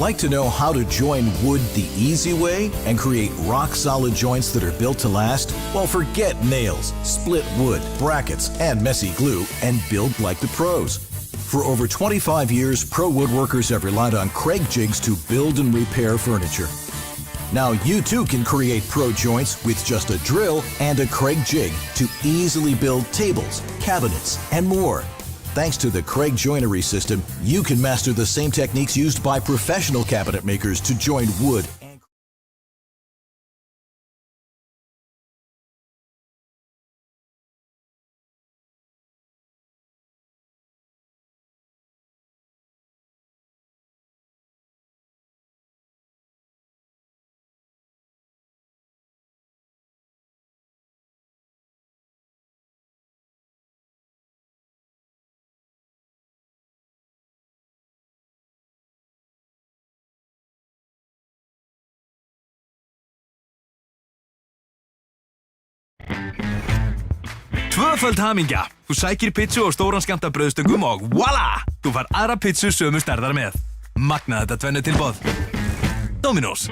A: Like to know how to join wood the easy way and create rock-solid joints that are built to last? Well, forget nails, split wood, brackets, and messy glue, and build like the pros. For over 25 years, pro woodworkers have relied on Craig jigs to build and repair furniture. Now you too can create pro joints with just a drill and a Craig jig to easily build tables, cabinets, and more. Thanks to the Craig joinery system, you can master the same techniques used by professional cabinet makers to join wood
B: Tvöföld hamingja. Þú sækir pizzu og stóran skammt af brauðstöngum og voila! Þú fær aðra pizzu sömu stærðar með. Magnað þetta tvennu tilboð. Dominos.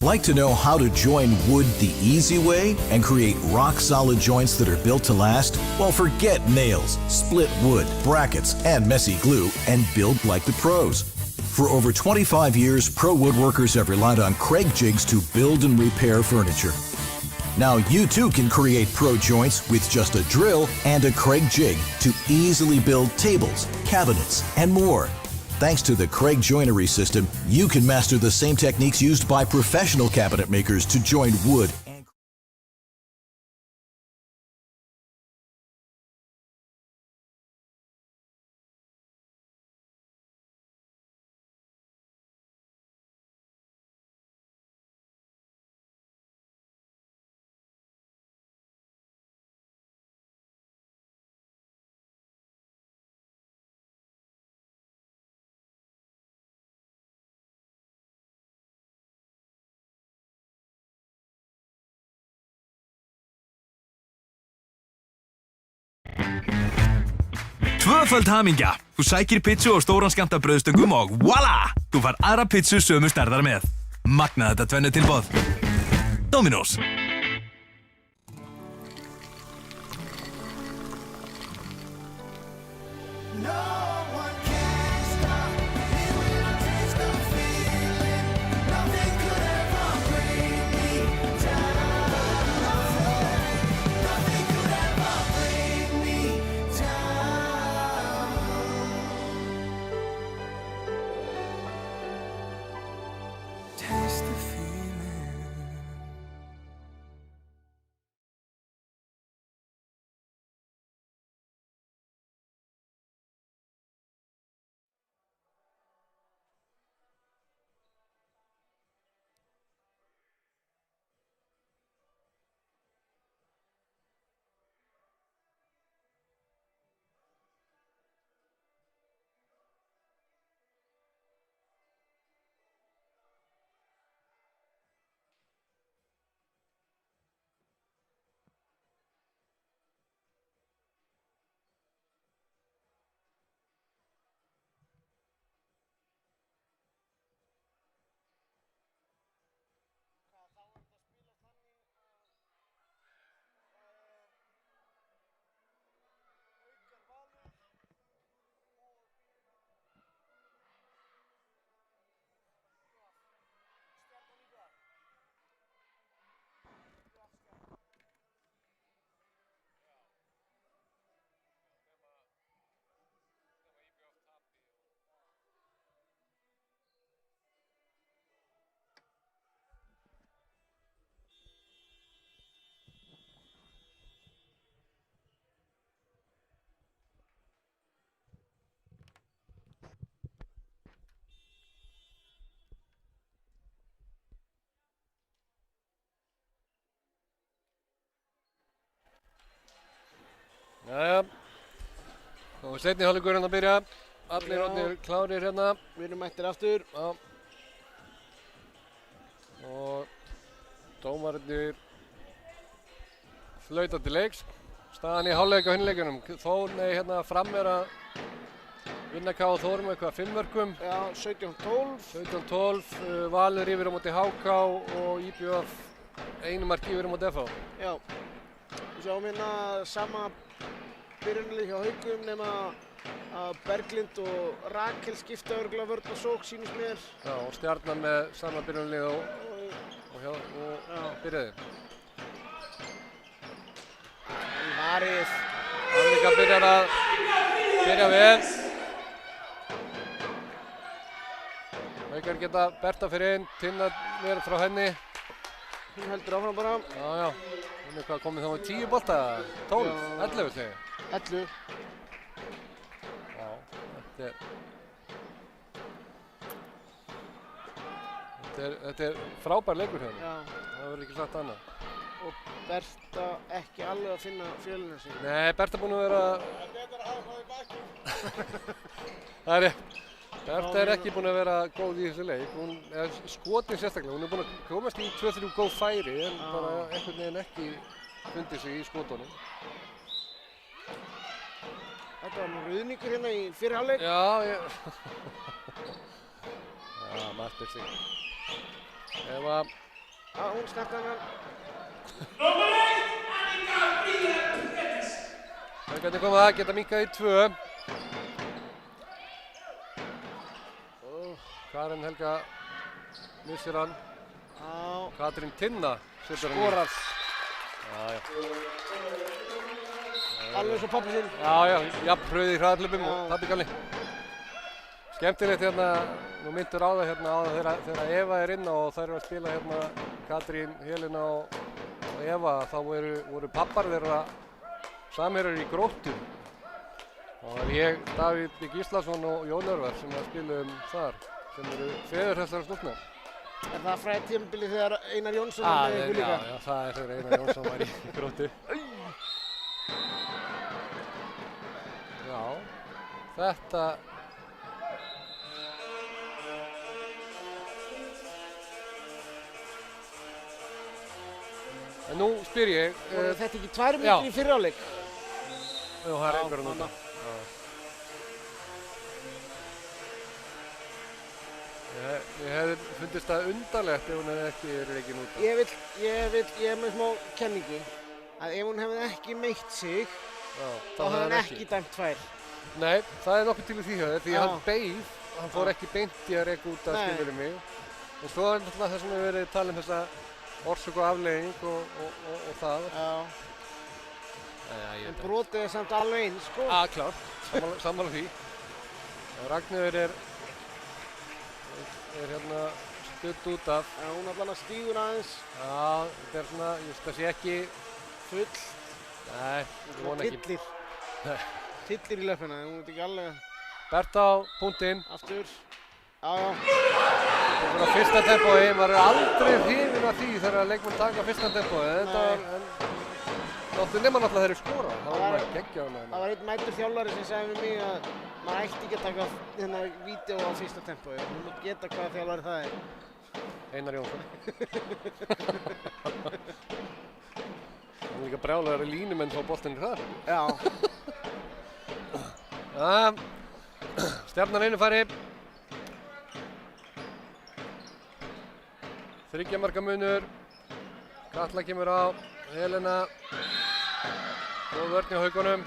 A: Like to know how to join wood the easy way and create rock-solid joints that are built to last? Well, forget nails, split wood, brackets, and messy glue, and build like the pros. For over 25 years, pro woodworkers have relied on Craig jigs to build and repair furniture. Now you too can create pro joints with just a drill and a Craig jig to easily build tables, cabinets, and more. Thanks to the Craig joinery system, you can master the same techniques used by professional cabinet makers to join wood.
B: Tvöföld hamingja. Þú sækir pizzu og stóran skammt af brauðstöngum og voila! Þú fær aðra pizzu sömu stærðar með. Magnað þetta tvennu tilboð. Dominos.
D: Jæja, seinni hálfleikurinn að byrja. Allir orðnir klárir hérna.
C: Við erum mættir aftur.
D: Já. Og dómararnir flauta til leiks. Staðan í hálfleik á hinleikunum. Hérna fram að vinna K.A. Þór með eitthvað 5 mörkum.
C: Já, 17-12.
D: 17-12. Valur yfir á móti HK og IBF 1 mark yfir á móti FH.
C: Já. Við sjáum hérna sama byrjunarlið hjá Haukum nema að Berglind og Rakel skipta örugglega vörn og sókn sýnist mér.
D: Já, og Stjarnan með sama byrjunarlið og byrjaði.
C: Varið.
D: Annika byrja vel. Haukar geta Berta fyrir inn, Tinna verið frá henni.
C: Hún heldur áfram bara.
D: Já. Hún hvað komið þá með 10 bolta, 12, 11 segi.
C: 11.
D: Já, þetta er frábær leikur hérna.
C: Já.
D: Það verður ekki sagt annað.
C: Og Berta ekki alveg að finna fjölina sín.
D: Nei, Berta búin að vera...
C: Það er betra að hafa það í baki.
D: Það er rétt. Berta er ekki búin að vera góð í þessu leik. Hún er skotin sérstaklega. Hún er búin að komast í 2-3 góð færi en bara einhvern veginn ekki fundið sig í skotunum.
C: Þetta var nú ruðningur hérna í fyrri hálfleik.
D: Já, Já, maður sig. Eva.
C: Já, hún snerti hann.
D: Haukarnir koma að geta minnkað í 2. Karen Helga missir hann. Katrín Tinna setur hann.
C: Skorar.
D: Já.
C: Alveg svo pabbi sinn.
D: Já, jafnhröð í hraðarhlaupunum og pabbi gamli. Skemmtilegt hérna, nú myndur á það hérna þegar Eva er inn og þær eru að spila hérna Katrín, Helena og Eva, þá voru pappar þeirra samherjar í Gróttu. Og það ég, Davíð Gíslason og Jón Örvar sem spilum þar, sem eru feðurhessar stúlknar.
C: Er það fræði tímabilið þegar Einar Jónsson var með ykkur líka?
D: Já, það er þegar Einar Jónsson var í Gróttu. Já, þetta... En nú spyr ég...
C: Voru þetta ekki 2 mínútur í fyrri hálfleik?
D: Jú, það er einhverjum núna. Ég hefði fundist það undarlegt ef hún hefði ekki rekin út af.
C: Ég er með smá kenningu að ef hún hefði ekki meitt sig þá hefði hann ekki dæmt 2.
D: Nei, það er nokkuð til í því höfði því hann beið, hann fór ekki beint í að reka út af skilurinn mig. Og svo er náttúrulega þess að við verið að tala um þessa orsök og afleiðing og það.
C: Já. En brotið er samt alveg eins, sko.
D: Já, klárt. Sammála því. Ragnheiður er hérna stutt út af.
C: Já, hún allan að stígur aðeins.
D: Já, þetta er svona, það sé ekki
C: full.
D: Nei, ég vona ekki.
C: Tillir í löppina, hún veit ekki alveg.
D: Berta á punktinn.
C: Aftur. Já.
D: Þetta var fyrsta tempói, maður er aldrei hrifinn af því þegar leikmenn taka fyrsta tempói. Þetta var, nema náttúrulega þeir eru skora. Það var maður geggjað með henni.
C: Það var einn mætur þjálfari sem sagði við mig að maður ætti ekki að taka hérna vídeó á fyrsta tempói. Þú mátt geta hvaða þjálfari það er.
D: Einar Jónsson. Það er líka brjálæðari línumenn frá boltinni þar.
C: Já.
D: Stjarnan einu færi. 3 marka munur. Katla kemur á. Helena. Góð vörn hjá Haukunum.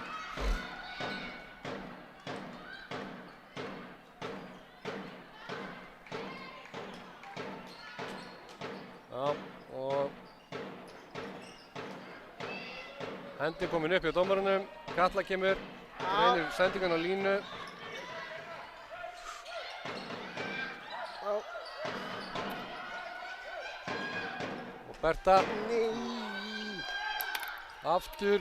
D: Já, og hendi komin upp hjá dómarunum. Katla kemur. Reynir sendingan á línu. Berta aftur,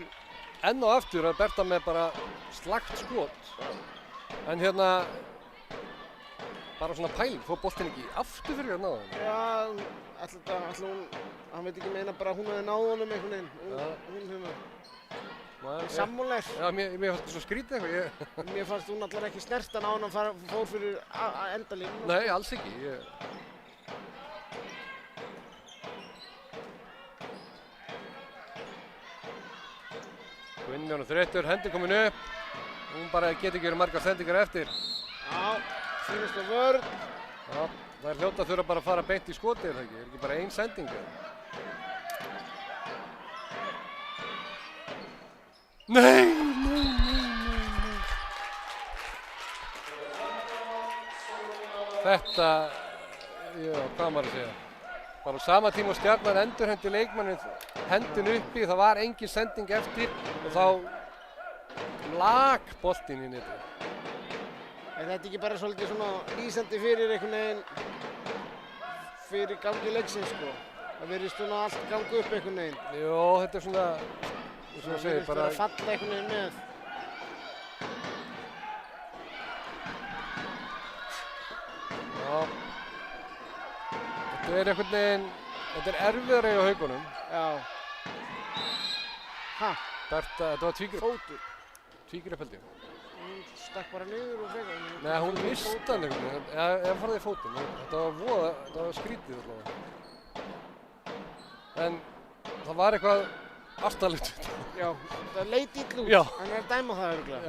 D: enn og aftur að Berta með bara slagt skot en hérna bara svona pæling, fór boltinn ekki aftur fyrir að náða hann?
C: Já, ætla hún, hann veit ekki meina bara hún hefði náð honum einhvern veginn, hún hérna. Sammálaður.
D: Já, mér fannst það svo skrítið eitthvað.
C: Mér fannst hún allar ekki snertan á hann fór fyrir endalínu.
D: Nei, alls ekki. Gunnjón þreyttur, hendi komin upp. Hún bara get ekki verið margar sendingar eftir.
C: Já, fínasta vörn.
D: Já, það er hljóta að þurfa bara að fara beint í skotið, er það ekki? Er ekki bara ein sending? Nei. Þetta, já, hvað maður að segja? Bara á sama tíma og Stjarnan endurhendi leikmannin hendin uppi, það var engin sending eftir og þá lag boltinn í netið.
C: Er þetta ekki bara svolítið svona lýsandi fyrir einhvern veginn fyrir gangi leiksins, sko? Það virðist svona allt ganga upp einhvern veginn.
D: Jó, þetta er svona, eins og það segir, bara...
C: Það virðist vera að falla einhvern veginn með.
D: Já. Þetta er einhvern veginn, þetta er erfiðara hjá Haukunum.
C: Já. Ha?
D: Þetta var tvígrip.
C: Fótur.
D: Tvígrip held ég.
C: Hún stakk bara niður og fekk.
D: Nei, hún missti hann einhvern veginn. Ég farði í fótinn. Þetta var voða, þetta var skrítið allavega. En það var eitthvað aftalegt.
C: Já, það leit illa út.
D: Já.
C: Hann er að dæma það örugglega.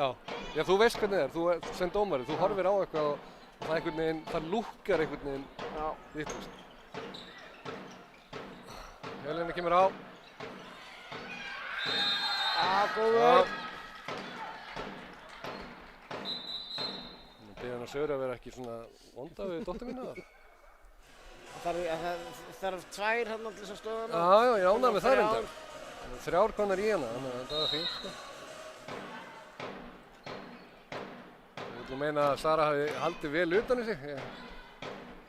D: Já, þú veist hvernig það er. Þú sem dómari, þú horfir á eitthvað og það einhvern veginn, það lúkkar einhvern veginn vitlaust. Helena kemur á.
C: Góður.
D: Nú beðið hann að Söru að vera ekki svona vonda við dóttur mína.
C: Það þarf tvær hann allir þessar stöðana.
D: Já, ég er ánægður með það reyndar. 3 konar í hana, þannig að þetta var fínt, sko. Ég vil nú meina að Sara hafi haldið vel utan í sig.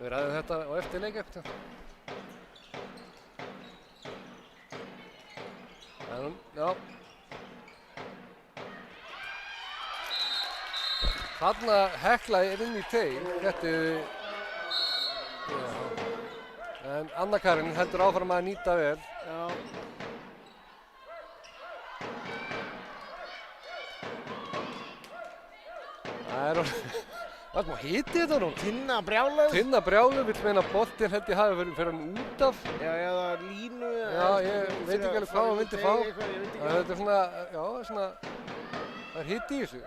D: Við ræðum þetta á eftir leik eftir. Já. Þarna Hekla er inn í teig, en Anna Karin heldur áfram að nýta vel.
C: Já.
D: Það er hvað má hiti þetta núna?
C: Tinna brjáluð.
D: Tinna brjáluð vill meina að boltinn held ég hafi fyrir hann út af.
C: Já, eða línu.
D: Já, ég veit ekki alveg hvað hann myndi fá. Þetta er svona, já, svona, það er hiti í þessu.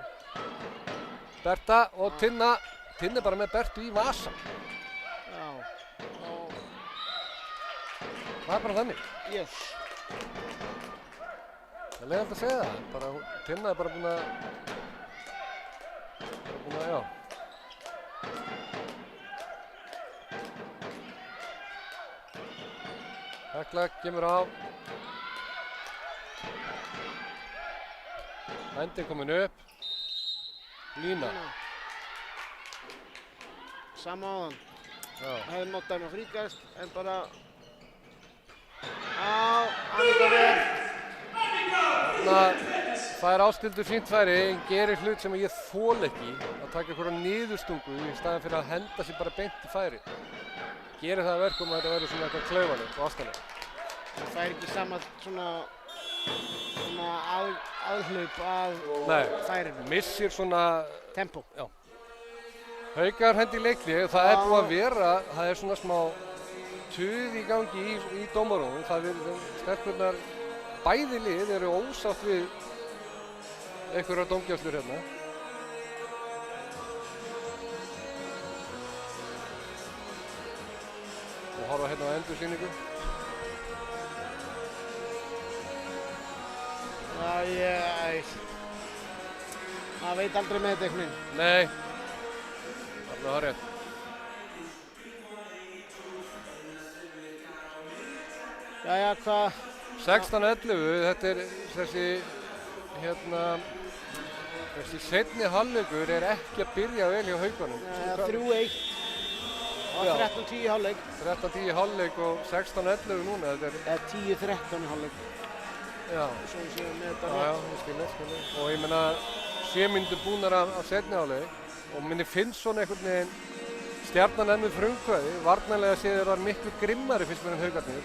D: Berta og Tinna er bara með Bertu í vasan.
C: Já.
D: Það er bara þannig.
C: Yes.
D: Það er leiðilegt að segja það, bara Tinna er bara búin að, já. Hekla kemur á. Hendin komin upp. Lína.
C: Sama á hann.
D: Já.
C: Hefði mátt dæma fríkast, en bara... Annika vel.
D: Það er Ásthildur fínt færi, en gerir hlut sem ég þol ekki að taka einhverja niðurstungu í staðinn fyrir að henda sér bara beint í færi. Gerir það að verkum að þetta verður svona eitthvað klaufanlegt og ástæðanlegt.
C: Það fær ekki sama svona aðhlaup að færinu.
D: Missir svona...
C: Tempo.
D: Já. Haukar hendi í leikli og það er búið að vera, það er svona smá tuð í gangi í dómarunum. Það er stelpurnar, bæði lið eru ósátt við einhverjar dómgæslur hérna. Og horfa hérna á endursýningu.
C: Já, maður veit aldrei með þetta einhvern veginn.
D: Nei, það er rétt.
C: Jæja, hvað?
D: 16-11, þetta er þessi seinni hálfleikur er ekki að byrja vel hjá Haukunum.
C: 3-1 og 13-10 í hálfleik.
D: 13-10 í hálfleik og 16-11 núna.
C: Eða 10-13 í hálfleik.
D: Já.
C: Svo við séum með þetta.
D: Já, ég skilja. Og ég meina, 7 mínútur búnar af seinni hálfleik og minni finnst svona einhvern veginn Stjarnan enn með frumkvæði. Varnarlega séð þeir var miklu grimmari fyrst með Haukarnir.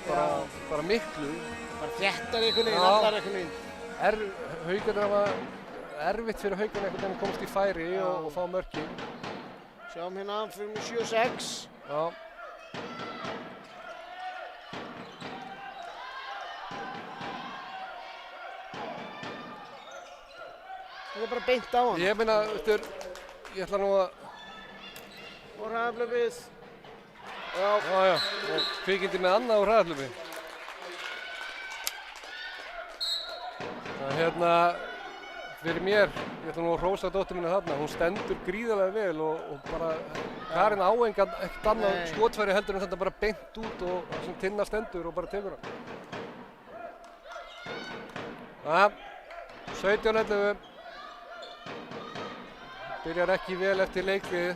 D: Bara miklu.
C: Bara þéttar einhvern veginn, allar einhvern veginn.
D: Haukarnir hafa erfitt fyrir Haukarnir einhvern veginn að komast í færi og fá mörki.
C: Sjáum hérna, fyrir með 7-6.
D: Já.
C: Þetta bara beint á hann.
D: Ég meina, ég ætla nú að...
C: Og hraðahlaupið.
D: Já, og kvikindi með annað á hraðahlaupi. Hérna, fyrir mér, ég ætla nú að hrósa dóttur minni þarna, hún stendur gríðarlega vel og bara Karin á ekkert annað skotfæri heldur en þetta bara beint út og sem Tinna stendur og bara tekur hann. Það, 17-11. Byrjar ekki vel eftir leikliðið.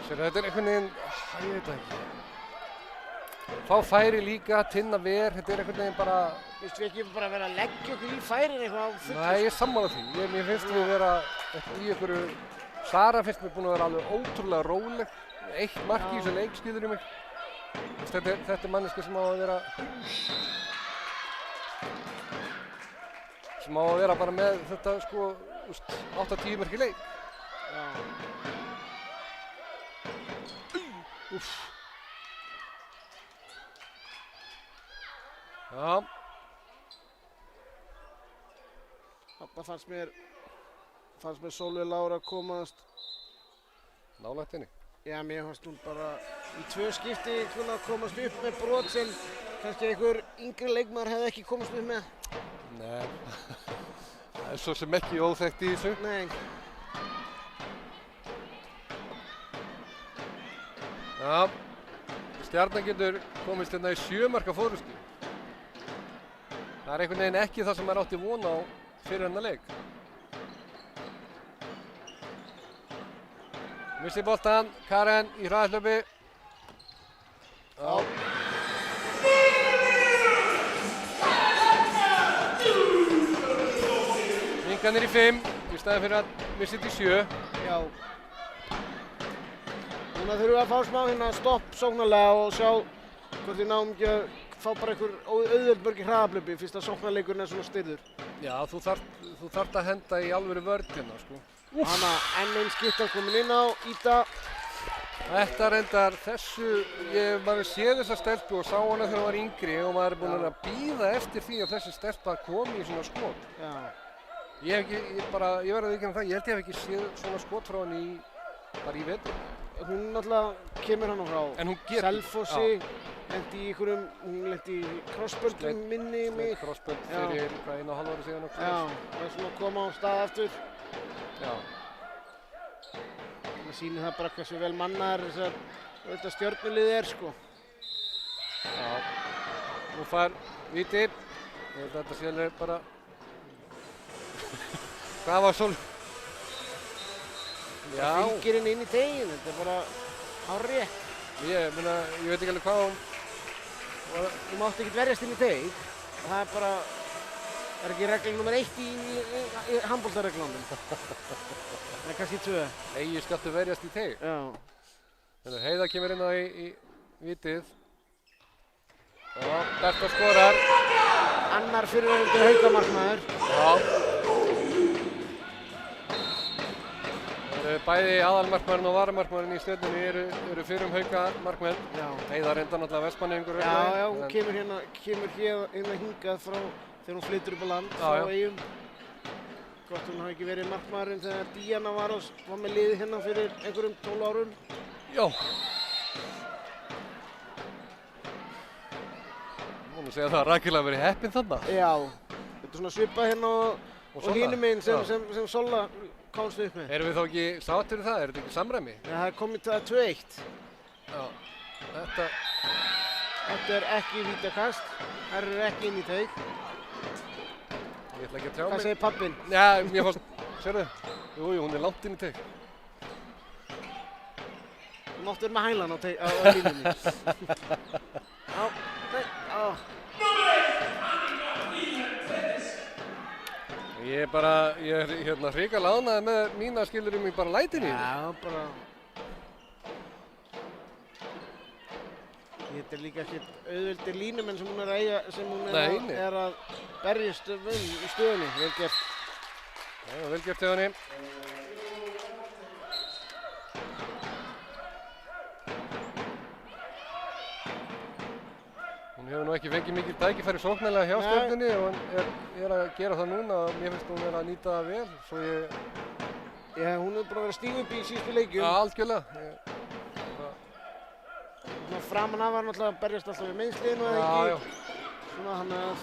D: Þetta er einhvern veginn, ég veit það ekki. Fá færi líka, Tinna ver, þetta er einhvern veginn bara...
C: Vistu við ekki bara vera að leggja okkur í færin eitthvað á fullu?
D: Nei, ég er sammála því. Mér finnst við vera í einhverju... Sara finnst mér búin að vera alveg ótrúlega róleg. Eitt mark í þessu leik, skilur í mig. Þetta er manneska sem á að vera... Sem á að vera bara með þetta, sko, 8-10 mörk í leik.
C: Já.
D: Úff. Já.
C: Þarna fannst mér Sólveig Lára komast
D: Nálægt henni.
C: Já, mér fannst hún bara í 2 skipti komast upp með brot sem kannski einhver yngri leikmaður hefði ekki komast upp með.
D: Nei, það er svo sem ekki óþekkt í þessu.
C: Nei.
D: Já, Stjarnan getur komist hérna í 7 marka fórustu. Það er einhvern veginn ekki það sem maður átti von á fyrir hennar leik. Missti boltan, Karen í hraðahlaupi. Já. Minkanir í 5, í staðinn fyrir að missa þetta í 7.
C: Já. Núna þurfum við að fá smá hérna stopp sóknarlega og sjá hvort við náum ekki að fá bara einhver auðveldmörk í hraðahlaupi fyrst að sóknarleikurinn er svona styrður.
D: Já, þú þarft að henda í alvöru vörn hérna, sko.
C: Hanna, enn einn skiptan komin inn á, Ída.
D: Þetta reyndar maður séð þessa stelpu og sá hana þegar hún var yngri og maður er búinn að bíða eftir því að þessi stelpa komi í svona skot.
C: Já.
D: Ég verði að viðurkenna það, ég held ég hef ekki séð svona skot frá henni bara í vetur.
C: Hún náttúrulega kemur hann frá Selfossi, hún lenti í crossböndum minni mig.
D: Crossbönd fyrir 1,5 ári síðan og
C: já, það er svona að koma á stað aftur.
D: Já.
C: Það sýnir það bara hversu vel mannaðar þetta stjörnuliðið er, sko.
D: Já, nú fær víti. Ég held að þetta sé alveg bara... Hvað var svona? Já.
C: Það fylgir henni inn í teginn, þetta er bara hárrétt.
D: Ég veit ekki alveg hvað hún...
C: Þú mátt ekkert verjast inn í teginn. Það er bara... Það er ekki regla nr. 1 í handboltareglunum. Það er kannski 2.
D: Eigi skattu verjast í teg.
C: Já.
D: Þannig Heiða kemur inn á í vitið. Já, Berta skorar.
C: Annar fyrirverandi Haukamarkmaður.
D: Já. Bæði aðalmarkmaðurinn og varamarkmaðurinn í Stjörnunni eru fyrrum Haukamarkmenn. Já. Heiða reyndar náttúrulega Vestmannaeyingur.
C: Já, hún kemur hérna hingað frá þegar hún flytur upp á land frá Eyjum. Gott hún hafi ekki verið markmaðurinn þegar Díana var með liði hérna fyrir einhverjum 12 árum.
D: Já. Má nú segja það að Rakel hafi verið heppinn þarna.
C: Já. Þetta er svona svipað hérna og hinum einn sem Solla komst upp með.
D: Erum við þá ekki sáttir við það? Er þetta ekki samræmi?
C: Já, það er komið til 2-1.
D: Já.
C: Þetta er ekki vítakast. Það eru ekki inn í teig.
D: Ég ætla ekki að tjá mig.
C: Hvað segir pappinn?
D: Já, mér fannst, sérðu? Jú, hún er langt inn í teig.
C: Þú máttu vera með hælan á línunni. Já, nei, á.
D: Ég er hérna hrikalega ánægður með mína skilurum í bara lætin í því.
C: Já, bara... Ég Þetta líka ekkert auðveldir línumenn sem hún er að eiga, sem hún
D: Nei.
C: er að berjast um í stöðunni. Vel gert.
D: Já, vel gert hjá henni. Hún hefur nú ekki fengið mikið tækifæri sóknarlega hjá Stjörnunni og hún er að gera það núna og mér finnst hún vera að nýta það vel. Svo
C: Já, hún hefur bara verið að stíga upp í síðustu leikjum.
D: Já, algjörlega.
C: Svona framan af var náttúrulega að berjast alltaf við meiðslin og
D: Já.
C: Svona hann að...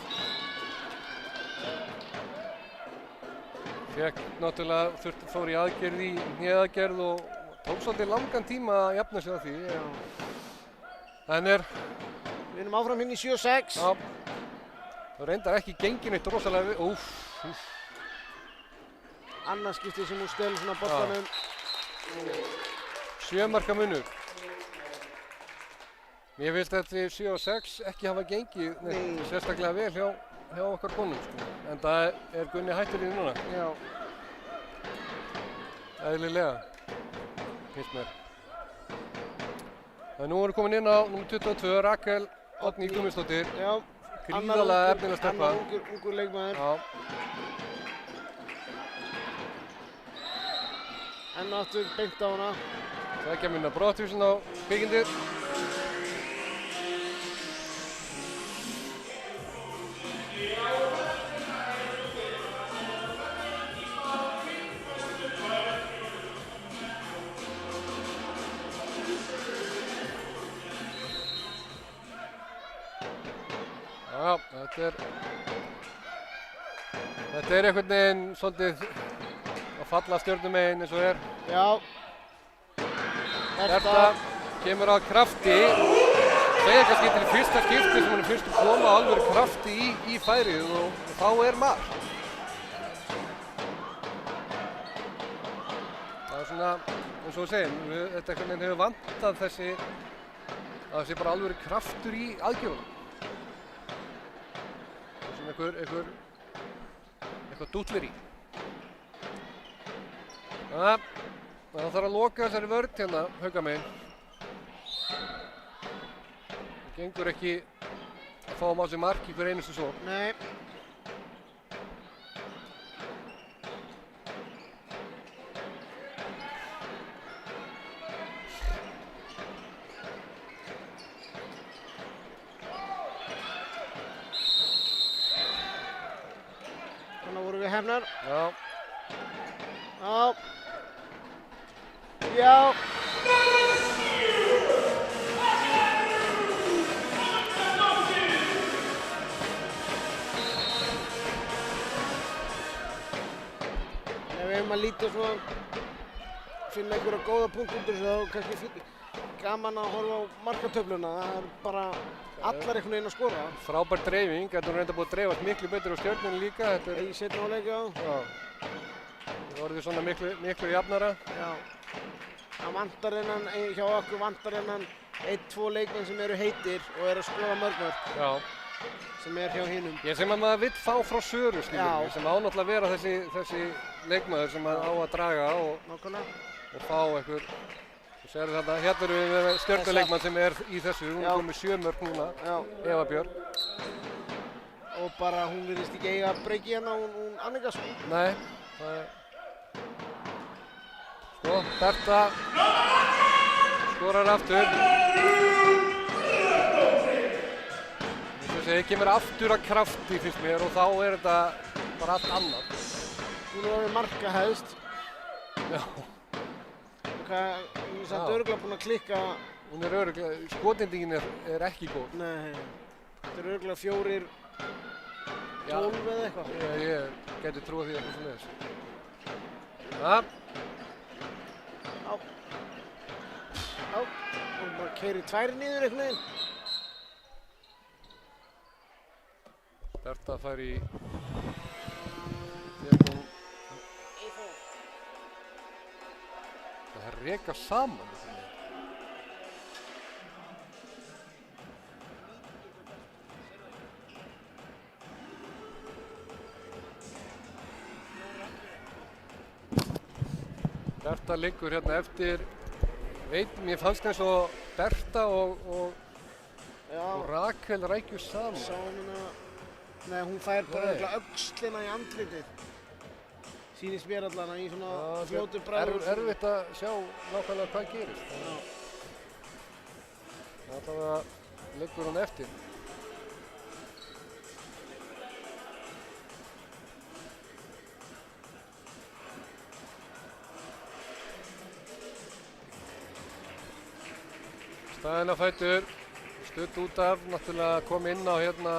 D: Fekk náttúrulega fór í aðgerð í hnéaðgerð og tók svolítið langan tíma að jafna sig á því. En
C: Við erum áfram hinn í 7-6.
D: Já. Það reyndar ekki gengið neitt rosalega við. Úff.
C: Annað skiptið sem hún stelur svona boltanum.
D: 7 marka munur. Mér finnst þetta 7-6 ekki hafa gengið neitt sérstaklega vel hjá okkar konum, sko. En það er Gunni hættur í núna.
C: Já.
D: Eðlilega, finnst mér. En nú erum við komin inn á nr. 22, Rakel Oddný Gummisdóttir.
C: Já.
D: Gríðarlega efnileg stelpa.
C: Annar ungur leikmaður.
D: Já.
C: Enn aftur beint á hana.
D: Tveggja minna brottvísun á kvikindið. Já, þetta er einhvern veginn svolítið að falla Stjörnumegin eins og er.
C: Já.
D: Berta kemur á krafti. Segja kannski til fyrsta skipti sem hann er fyrst að koma á alveg krafti í færið og þá er mark. Það er svona, eins og við segjum, þetta einhvern veginn hefur vantað þessi, að það sé bara alveg kraftur í aðgerðunum. Eitthvað dútlir í. Það þarf að loka þessari vörn hérna, Haugamenn. Það gengur ekki að fá á sig mark í hver einustu sókn.
C: Nei. Hefnar.
D: Já.
C: Já. Já. Ef við hefum að líta svona, finna einhverja góða punkt út úr þessu, þá kannski gaman að horfa á markatöfluna. Það er bara allar einhvern veginn að skora.
D: Frábær dreifing, þetta er reynda búið að dreifast miklu betur á Stjörnunni líka.
C: Í seinni hálfleik, já.
D: Já. Það orðið svona miklu jafnara.
C: Já. Það vantar innan, hjá okkur vantar innan 1-2 leikmenn sem eru heitir og eru að skora mörg.
D: Já.
C: Sem er hjá hinum.
D: Ég sem að maður vill fá frá Söru, skilur við, sem á náttúrulega að vera þessi leikmaður sem á að draga og fá einhver. Þú segir þetta, hérna erum við með Stjörnuleikmann sem er í þessu, hún er komið 7 mörk núna, Eva Björk.
C: Og bara hún virðist ekki eiga að breyki hérna, hún Annika sko.
D: Nei, það er... Sko, Berta skorar aftur. Það kemur aftur að krafti finnst mér og þá er þetta bara allt annað.
C: Hún er orðið markahæðst.
D: Já.
C: Hún er samt örugglega búin að klikka.
D: Hún er örugglega, skotendingin er ekki góð.
C: Nei, þetta er örugglega 4, 12 eða eitthvað.
D: Ég gæti trúið því eitthvað svona þess. Já.
C: Já, hún bara keyrir 2 niður einhvern veginn.
D: Berta fær í... Það er reka saman. Berta liggur hérna eftir. Mér fannst eins og Berta og Og Rakel rækjur saman.
C: Sáum hérna, nei hún fær bara öxlina í andlitið. Sýnist mér allan í svona fljótu bræður.
D: Erfitt að sjá nákvæmlega hvað gerist. Allavega liggur hún eftir. Staðinn á fætur, stutt út af, náttúrulega kom inn á hérna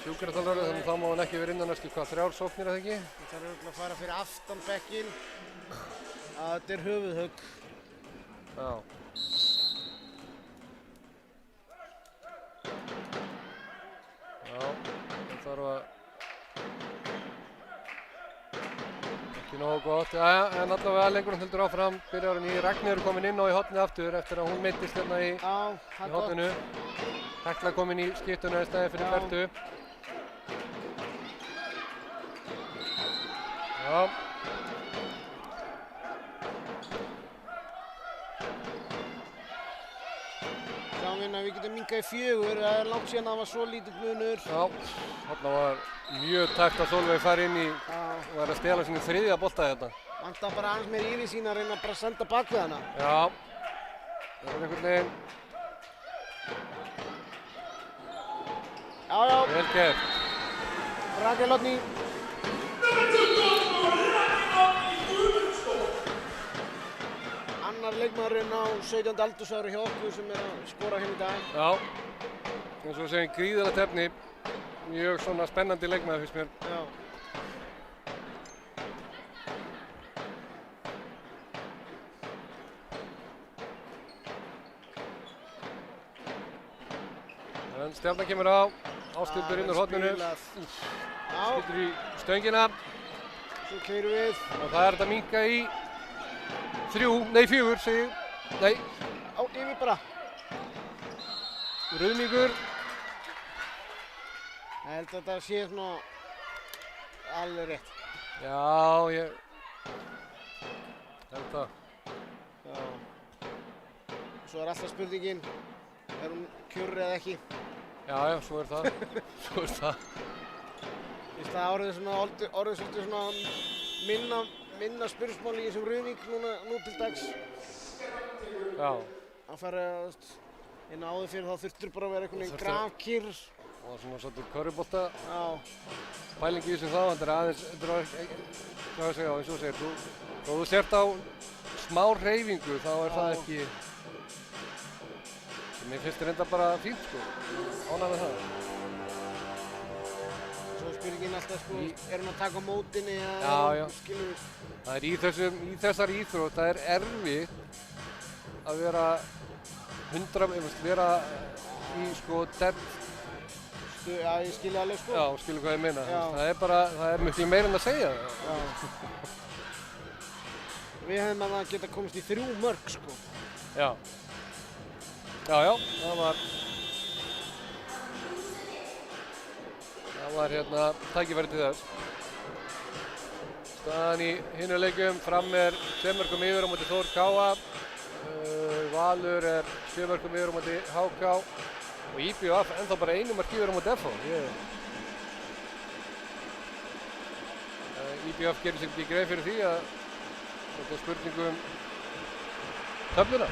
D: sjúkraþjálfari, þannig þá má hann ekki vera innan næstu 3 sóknir eða ekki?
C: Það þarf örugglega að fara fyrir aftan bekkinn. Þetta er höfuðhögg.
D: Já. Já, það þarf að ekki nógu gott. Jæja, en allavega leikurinn heldur áfram. Byrjar hann í Ragnheiður komin inn á í hornið aftur eftir að hún meiddist hérna í horninu. Hekla komin í skiptuna í stæði fyrir Bertu. Já.
C: Sjáum við að við getum minkað í 4, það er langt síðan að það var svo lítill munur.
D: Já, þarna var mjög takt að Sólveig fari inn í og var að stela sinni 3. bolta hérna.
C: Vantar bara aðeins meir yfirsýn að reyna bara að senda bak við hana.
D: Já, það er einhvern veginn.
C: Já.
D: Vel gert.
C: Rakel Oddný. Annar leikmaðurinn á 17. aldursári hjá okkur sem er að skora hérna í dag.
D: Já, eins og við segjum gríðarlegt efni. Mjög svona spennandi leikmaður finnst mér.
C: Já.
D: En Stjarnan kemur á, Ásthildur inn úr horninu. Skildur í stöngina.
C: Svo keyrum við.
D: Og það er þetta að minnka í 4 segi ég. Nei.
C: Yfir bara.
D: Ruðningur.
C: Ég held að þetta sé svona alveg rétt.
D: Já, ég held það.
C: Já. Svo er alltaf spurningin, er hún kjurri eða ekki?
D: Já, svo er það. Svo er það.
C: Fyrst það orðið svolítið svona minna spursmál í þessum ruðning nú til dags.
D: Já.
C: Að fara inn áður fyrir þá þurftur bara að vera einhvern veginn grafkyrr.
D: Og svona svolítið körfubolta pælingi í þessum þá, þetta er aðeins, hvað ég segja, eins og þú segir, þó þú sért á smá hreyfingu þá er það ekki, mér finnst þetta enda bara fínt sko, ánægð með það.
C: Svo spurningin alltaf sko, er hún að taka á mótinni eða skilur við?
D: Það er í þessari íþrótt, það er erfitt að vera vera í sko dead.
C: Já, ég skilja alveg sko.
D: Já, skilja hvað ég meina. Það er miklu meira en að segja það.
C: Já. Við hefðum að það geta komist í 3 mörk sko.
D: Já. Já, það var hérna tækifæri til þess. Staðan í hinu leikjum, Fram er 2 mörkum yfir á móti Þór K.A. Valur er 7 mörkum yfir á móti HK. Og IBF ennþá bara 1 mark yfir á móti FH. IBF gerir sér ekki greið fyrir því að þetta er spurningu töfluna.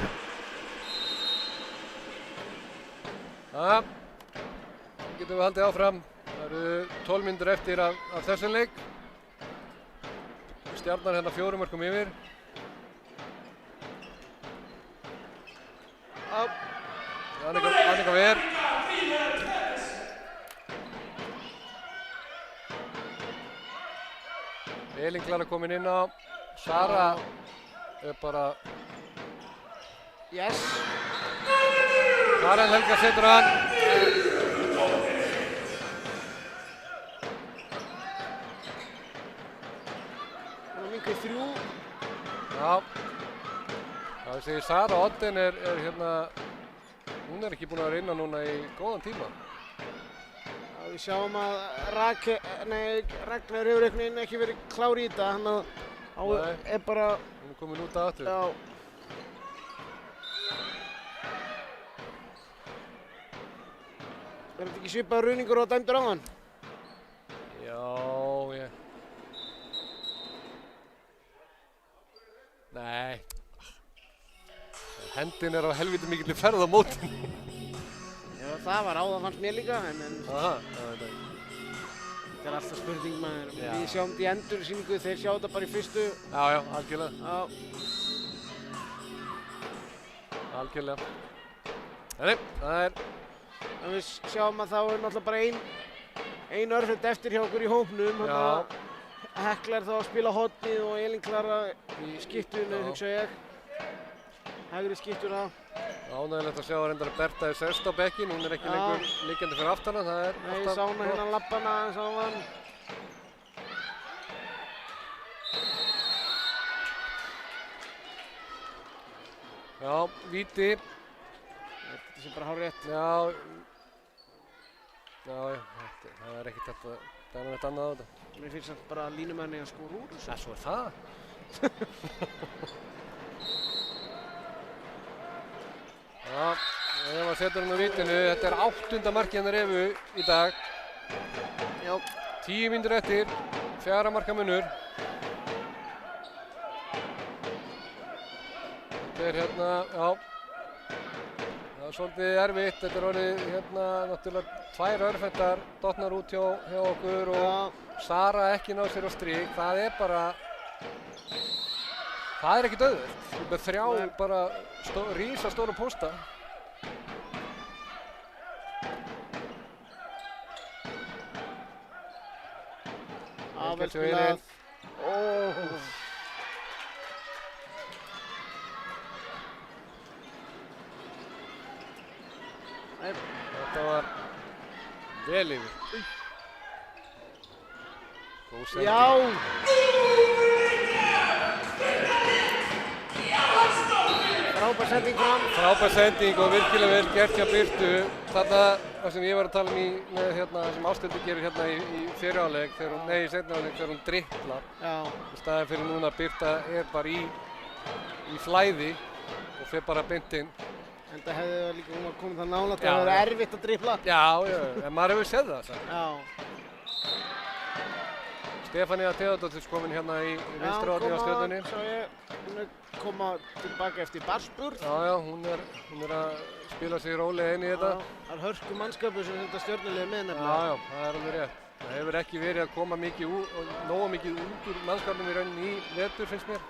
D: Það getum við haldið áfram. Það eru 12 mínútur eftir af þessum leik. Stjarnan hérna 4 mörkum yfir. Annika Ver. Elín Klara komin inn á. Sara er bara...
C: Yes.
D: Karen Helga setur hann.
C: Hún er minkað í 3.
D: Já. Það vil segja Sara Odden er hérna... Hún er ekki búin að vera innan núna í góðan tíma.
C: Já, við sjáum að Ragnar hefur einhvern veginn ekki verið klár í þetta. Hann er bara...
D: Hún er komin út að aftur.
C: Já. þetta ekki svipaður ruðningur og dæmdur áðan?
D: Já, Nei. Hendin á helviti mikilli ferð á mótinu.
C: Já, það var áðan fannst mér líka, en
D: Aha, það veit ég.
C: þetta alltaf spurning maður.
D: Já.
C: Við sjáum þetta í endursýningu, þeir sjá þetta bara í fyrstu.
D: Já, algjörlega.
C: Já.
D: Algjörlega. Nei, það er...
C: En við sjáum að þá náttúrulega bara ein örfend eftir hjá okkur í hópnum.
D: Já.
C: Hekla þá að spila hotnið og Elín Klara í skiptunni, hugsa ég. Hægri skiptuna.
D: Ánægilegt að sjá að reyndar að Berta sest á bekkinn, hún ekki lengur liggjandi fyrir aftana, það er
C: Nei, ég sá hana hérna lappana aðeins á hann.
D: Já, víti.
C: Þetta sé bara hárrétt.
D: Já, það er ekkert þetta, það er neitt annað á þetta.
C: Mér finnst það bara að línumennið að skora úr þessu.
D: Svo er það. Já, ef að setja hann á vitinu, þetta er 8. markið hennar Evu í dag.
C: Já.
D: 10 mínútur eftir, 4 marka munur. Þetta er hérna, já. Það er svolítið erfitt, þetta er orðið hérna náttúrulega 2 örfendar dottnar út hjá okkur og Sara ekki náð sér á strik. Það er bara, það er ekkert auðvelt. Við með 3 bara rísastóra pósta.
C: Vel spilað.
D: Þetta var vel yfir. Góð sending.
C: Frábær sending fram.
D: Frábær sending og virkilega vel gert hjá Birtu. Þarna sem ég var að tala með hérna, sem Ásthildur gerir hérna í fyrri hálfleik, í seinni hálfleik þegar hún dribblar. Í staðinn fyrir núna Birta er bara í flæði og fer bara beint inn.
C: En það hefði líka komið það nálægt að það verið erfitt að dribbla.
D: Já, en maður hefur séð það.
C: Já.
D: Stefania Theodóttir komin hérna í vinstri hornið á Stjörnunni.
C: Hún er koma tilbaka eftir barnsburð.
D: Já, hún er að spila sig rólega inn í þetta.
C: Það er hörku mannskapur sem þetta Stjörnuliðið með nefnilega.
D: Já, það er alveg rétt. Það hefur ekki verið að koma mikið nógu mikið út úr mannskapnum í rauninni í vetur, finnst mér.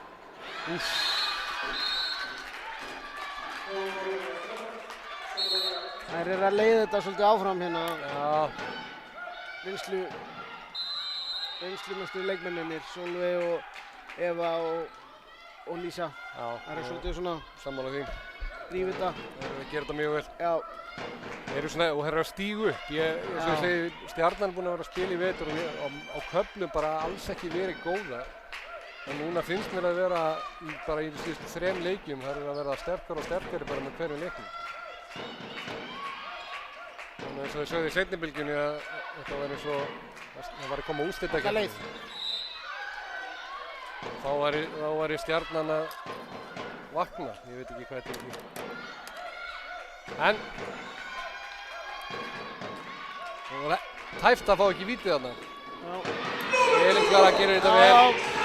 C: Þær eru að leiða þetta svolítið áfram hérna.
D: Já.
C: Reynslumestu leikmennirnir, Sólveig og Eva og Lísa.
D: Já.
C: Það eru svolítið svona
D: sammála því.
C: Drífa þetta.
D: Það eru að gera þetta mjög vel.
C: Já.
D: Þeir eru svona, og þeir eru að stígu upp. Eins og ég segi, Stjarnan er búin að vera að spila í vetur og á köflum bara alls ekki verið góða. En núna finnst mér að vera bara í síðustu 3 leikjum, það eru að verða sterkari og sterkari bara með hverju leikjum. Þannig eins og þau sögðu í seinni bylgjunni að þetta var eins og það var að koma úrslitakeppni. Þá væri Stjarnan að vakna, ég veit ekki hvað þetta er því. En það var tæft að fá ekki vítið þarna. Elín Klara gerir þetta vel.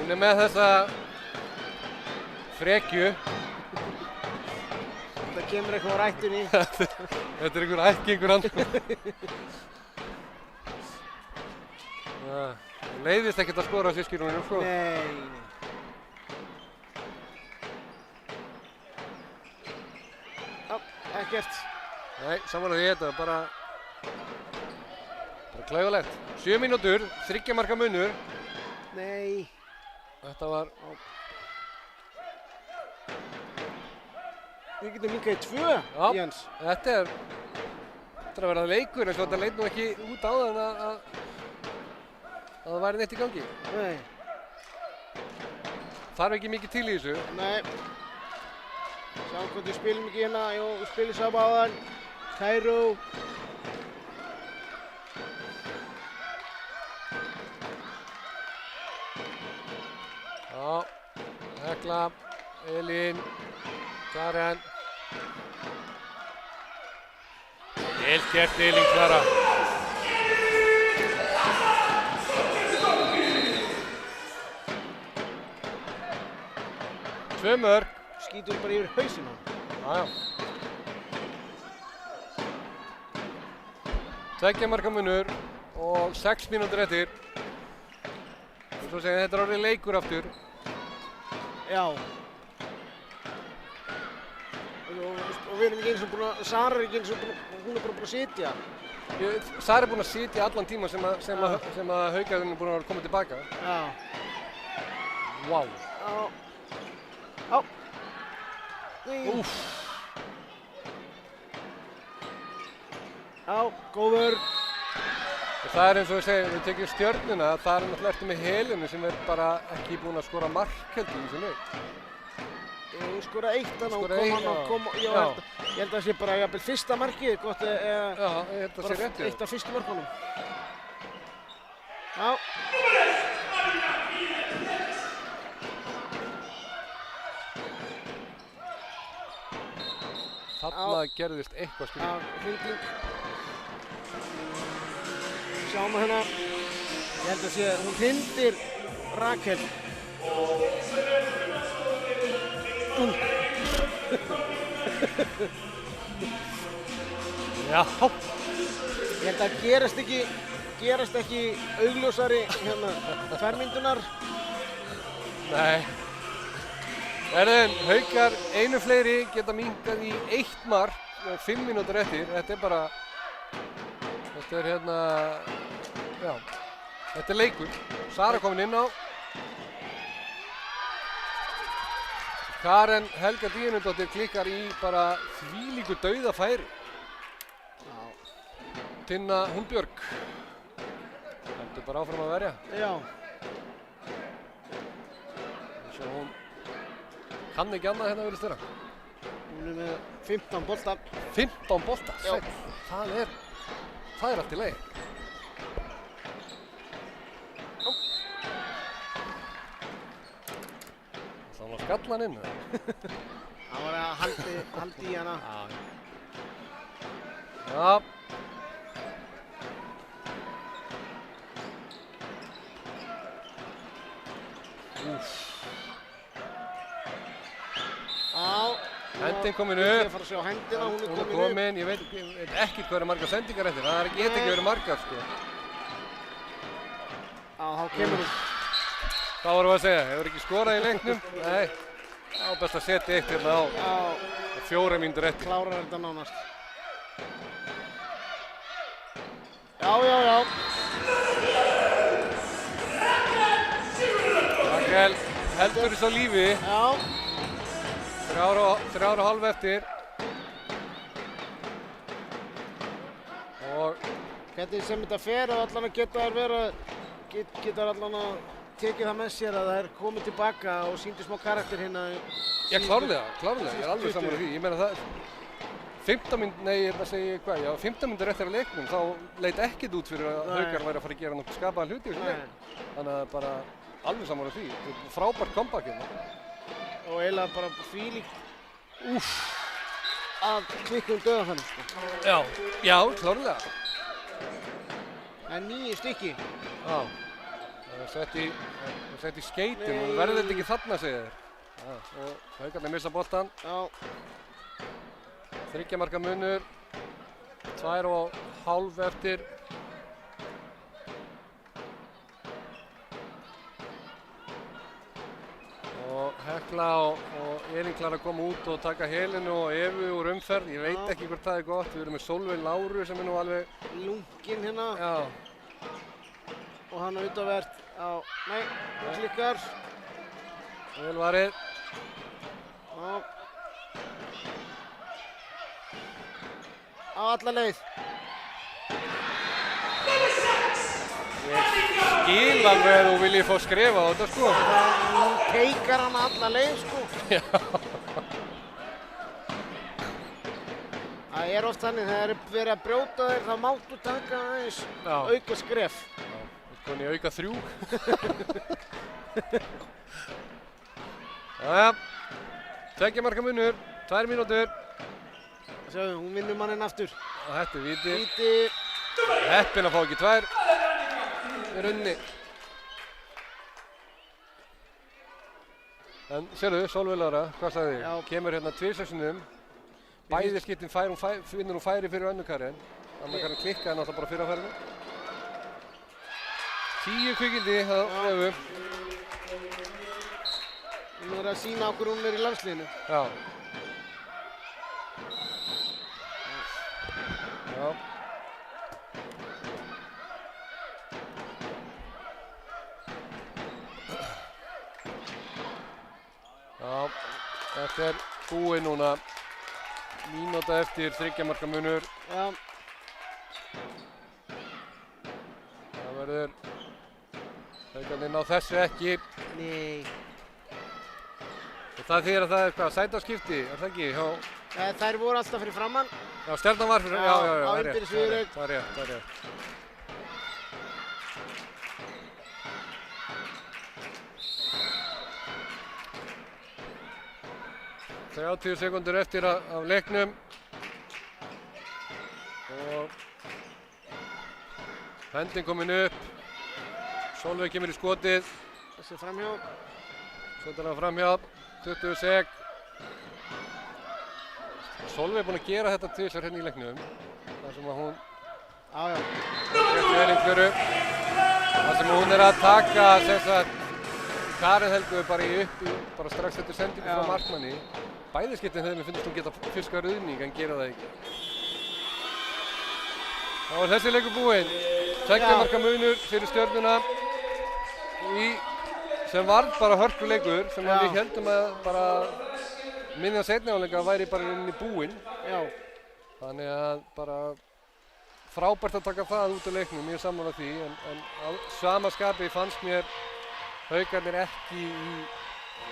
D: Hún er með þessa frekju.
C: Það kemur eitthvað á rættunni.
D: Þetta er einhver ættingur hann. Það leiðist ekkert að skora á systkinunum, sko.
C: Nei. Já, ekkert.
D: Nei, samanlega því þetta, bara klaufalegt. 7 mínútur, 3 marka munur.
C: Nei.
D: Þetta var...
C: Við getum líka í 2, Jens.
D: Þetta er að verða leikur, en svo þetta leit nú ekki út á það að það væri neitt í gangi.
C: Nei.
D: Þarf ekki mikið til í þessu.
C: Nei. Sjáum hvort við spilum ekki hérna. Jú, við spilum sama áðan. Kæró.
D: Já, Hekla, Elín, Karen. Vel gert Elín Klara. Tvö mörk.
C: Skýtur bara yfir hausinn á hann.
D: Tveggja marka munur og 6 mínútur eftir. Svo segja þetta orðið leikur aftur.
C: Já. Og við erum ekki eins og búin að, Sara er ekki eins og hún er bara búin að sitja.
D: Sara er búin að sitja allan tíma sem að Haukarinn er búin að koma tilbaka.
C: Já.
D: Vá.
C: Já. Já.
D: Úff.
C: Já, góður.
D: Það er eins og við segjum, við tekjum Stjörnuna, það er náttúrulega eftir með Helenu sem er bara ekki búin að skora mark heldur í þessu leik.
C: Hún skoraði eitt hann og kom, ég held að það sé bara jafnvel fyrsta markið, gott
D: Já, ég held að það sé rétt.
C: Eitt af fyrstu mörkunum. Já.
D: Þarna gerðist eitthvað skrýtið.
C: Já, hringling. Sjáum að hérna, ég held að sé, hún hrindir Rakel.
D: Já.
C: Ég held að gerast ekki augljósari hérna tværmyndunar.
D: Nei. Haukar einu fleiri geta minnkað í 1 mark 5 mínútur eftir. Þetta er bara, þetta er hérna, já, þetta er leikur. Sara komin inn á. Karen Helga Díunudóttir klikkar í bara þvílíku dauðafæri. Tinna Húnbjörg heldur bara áfram að verja.
C: Já.
D: Svo hún kann ekki annað hérna virðist vera.
C: Hún er með 15 bolta.
D: 15 bolta?
C: Já.
D: Það er allt í lagi. Það var skallan inn.
C: Það var að haldi í hana.
D: Já. Hendin komin upp.
C: Ég er að fara að sjá hendina, hún er komin upp.
D: Ég veit ekki hvað eru margar sendingar eftir. Það geta ekki verið margar, sko.
C: Já, þá kemur hún.
D: Hvað vorum við að segja? Hefur ekki skorað í leiknum? Nei. Já, best að setja eitt hérna á.
C: Já.
D: 4 mínútur eftir.
C: Klárar þetta nánast. Já.
D: Rakel heldur þess á lífi.
C: Já.
D: 3,5 eftir. Og
C: Hvernig sem þetta fer og allan að geta allan að tekið það með sér að það er komið tilbaka og sýndi smá karakter hérna.
D: Já, klárlega. Ég er alveg saman á því. Ég meina það 15 mínútur eftir að leiknum þá leit ekkert út fyrir að Haukar væri að fara að gera nokkuð skapaðan hluti í þessu leik. Þannig að bara alveg saman á því. Þetta er frábært comeback hérna.
C: Og eiginlega bara þvílíkt að kvikkum dauðafæri, sko.
D: Já, klárlega.
C: Það er 9 stykki.
D: Já. Það er sett í skeytin og verður þetta ekki þarna, segja þér. Já, og Haukarnir missa boltan.
C: Já.
D: 3 marka munur. 2,5 eftir. Og Hekla og Elín Klara koma út og taka Helenu og Evu úr umferð. Ég veit ekki hvort það er gott. Við erum með Solveig Láru sem er nú alveg
C: lunginn hérna.
D: Já.
C: Og hann er utanvert á, nei, það klikkar.
D: Vel varið.
C: Já. Á alla leið.
D: Ég skil alveg að þú viljið fá skrifa á þetta, sko.
C: Hún teikar hann alla leið, sko.
D: Já.
C: Það er oft þannig, þegar það er verið að brjóta þér, þá máttu taka aðeins auka skref.
D: Já, þannig auka 3. Jæja, 2 marka munur, 2 mínútur.
C: Sjáðu, hún vinnur manninn aftur.
D: Og þetta er víti.
C: Víti.
D: Heppinn að fá ekki 2. Í rauninni. En sérðu, Sólveig Lára, hvað sagði þið?
C: Já.
D: Kemur hérna 2 sinnum. Bæði skiptin finnur hún færi fyrir Önnu Karen. Anna Karen klikkaði náttúrulega bara fyrir á færinu. 10 kvikindi það Evu.
C: Hún er að sýna okkur hún er í landsliðinu.
D: Já. Já. Já, þetta er búið núna. Mínúta eftir 3 marka munur.
C: Já.
D: Það verður Haukarnir ná þessu ekki.
C: Nei.
D: Og það þýðir að það er hvað, sætaskipti, er það ekki? Já.
C: Þær voru alltaf fyrir framann.
D: Já, Stjarnan var fyrir,
C: Já,
D: já,
C: á
D: það er
C: innbyrðis
D: rétt,
C: viðureign.
D: það er rétt, það er rétt. 30 sekúndur eftir af leiknum. Og hending komin upp. Sólveig kemur í skotið.
C: Þessi framhjá.
D: Setur hann framhjá, 20 sek. Sólveig er búin að gera þetta tvisvar hérna í leiknum. Þar sem að hún þar sem hún er að taka Karen Helgu bara strax eftir sendingu frá markmanni. Bæði skiptin þegar mér finnst hún geta fiskað ruðning en gera það ekki. Þá er þessi leikur búinn. 2 marka munur fyrir Stjörnuna sem varð bara hörkuleikur sem við heldum að bara miðjan seinni hálfleika væri bara inn í búinn. Þannig að bara frábært að taka það út af leiknum, ég er sammála því, en á sama skapi fannst mér Haukarnir ekki í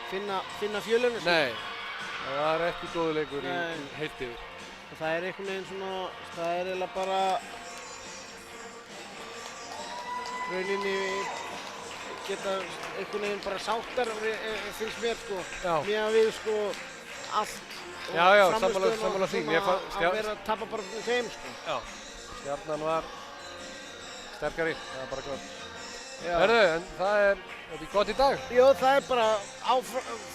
C: finna fjölunum.
D: Nei, það var ekki góður leikur í heilt yfir.
C: Það er einhvern veginn svona, það er eiginlega bara rauninni geta einhvern veginn bara sáttar finnst mér sko. Mér við sko allt og
D: sammála því.
C: Að vera að tapa bara með þeim sko.
D: Já, Stjarnan var sterkari, það var bara gott. Herðu, en það er gott í dag?
C: Jó, það er bara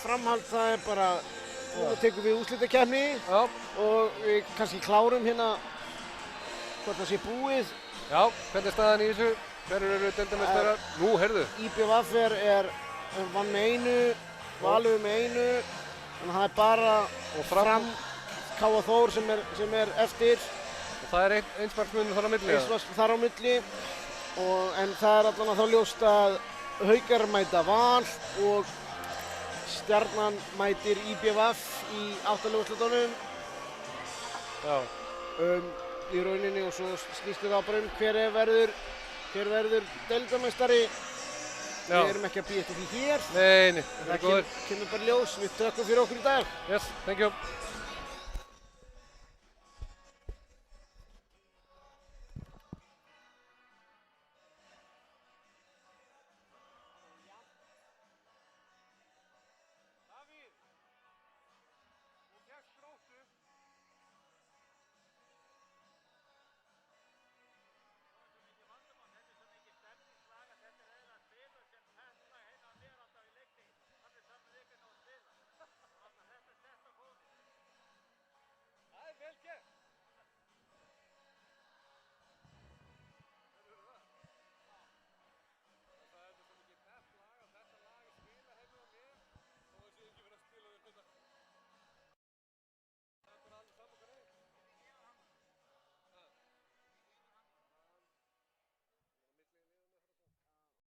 C: framhald, það er bara, núna tekum við úrslitakeppni og við kannski klárum hérna hvort það sé búið.
D: Já, hvernig er staðan í þessu? Hverjir eru deildarmeistarar? Nú, heyrðu.
C: IBVF vann með 1, Valur með 1, þannig að það er bara Fram, K.A. Þór sem er eftir.
D: Og það er einsmarksmunur þar á milli?
C: Einsmarksmunur þar á milli, en það er allan að þá ljóst að Haukar mæta Val og Stjarnan mætir IBVF í 8. úrslitunum. Í rauninni og svo snýst það bara hver verður deildarmeistari. Við erum ekki að bíða eftir því hér.
D: Nei, það er góður.
C: Það kemur bara ljós, við tökum fyrir okkur í dag.
D: Yes, thank you.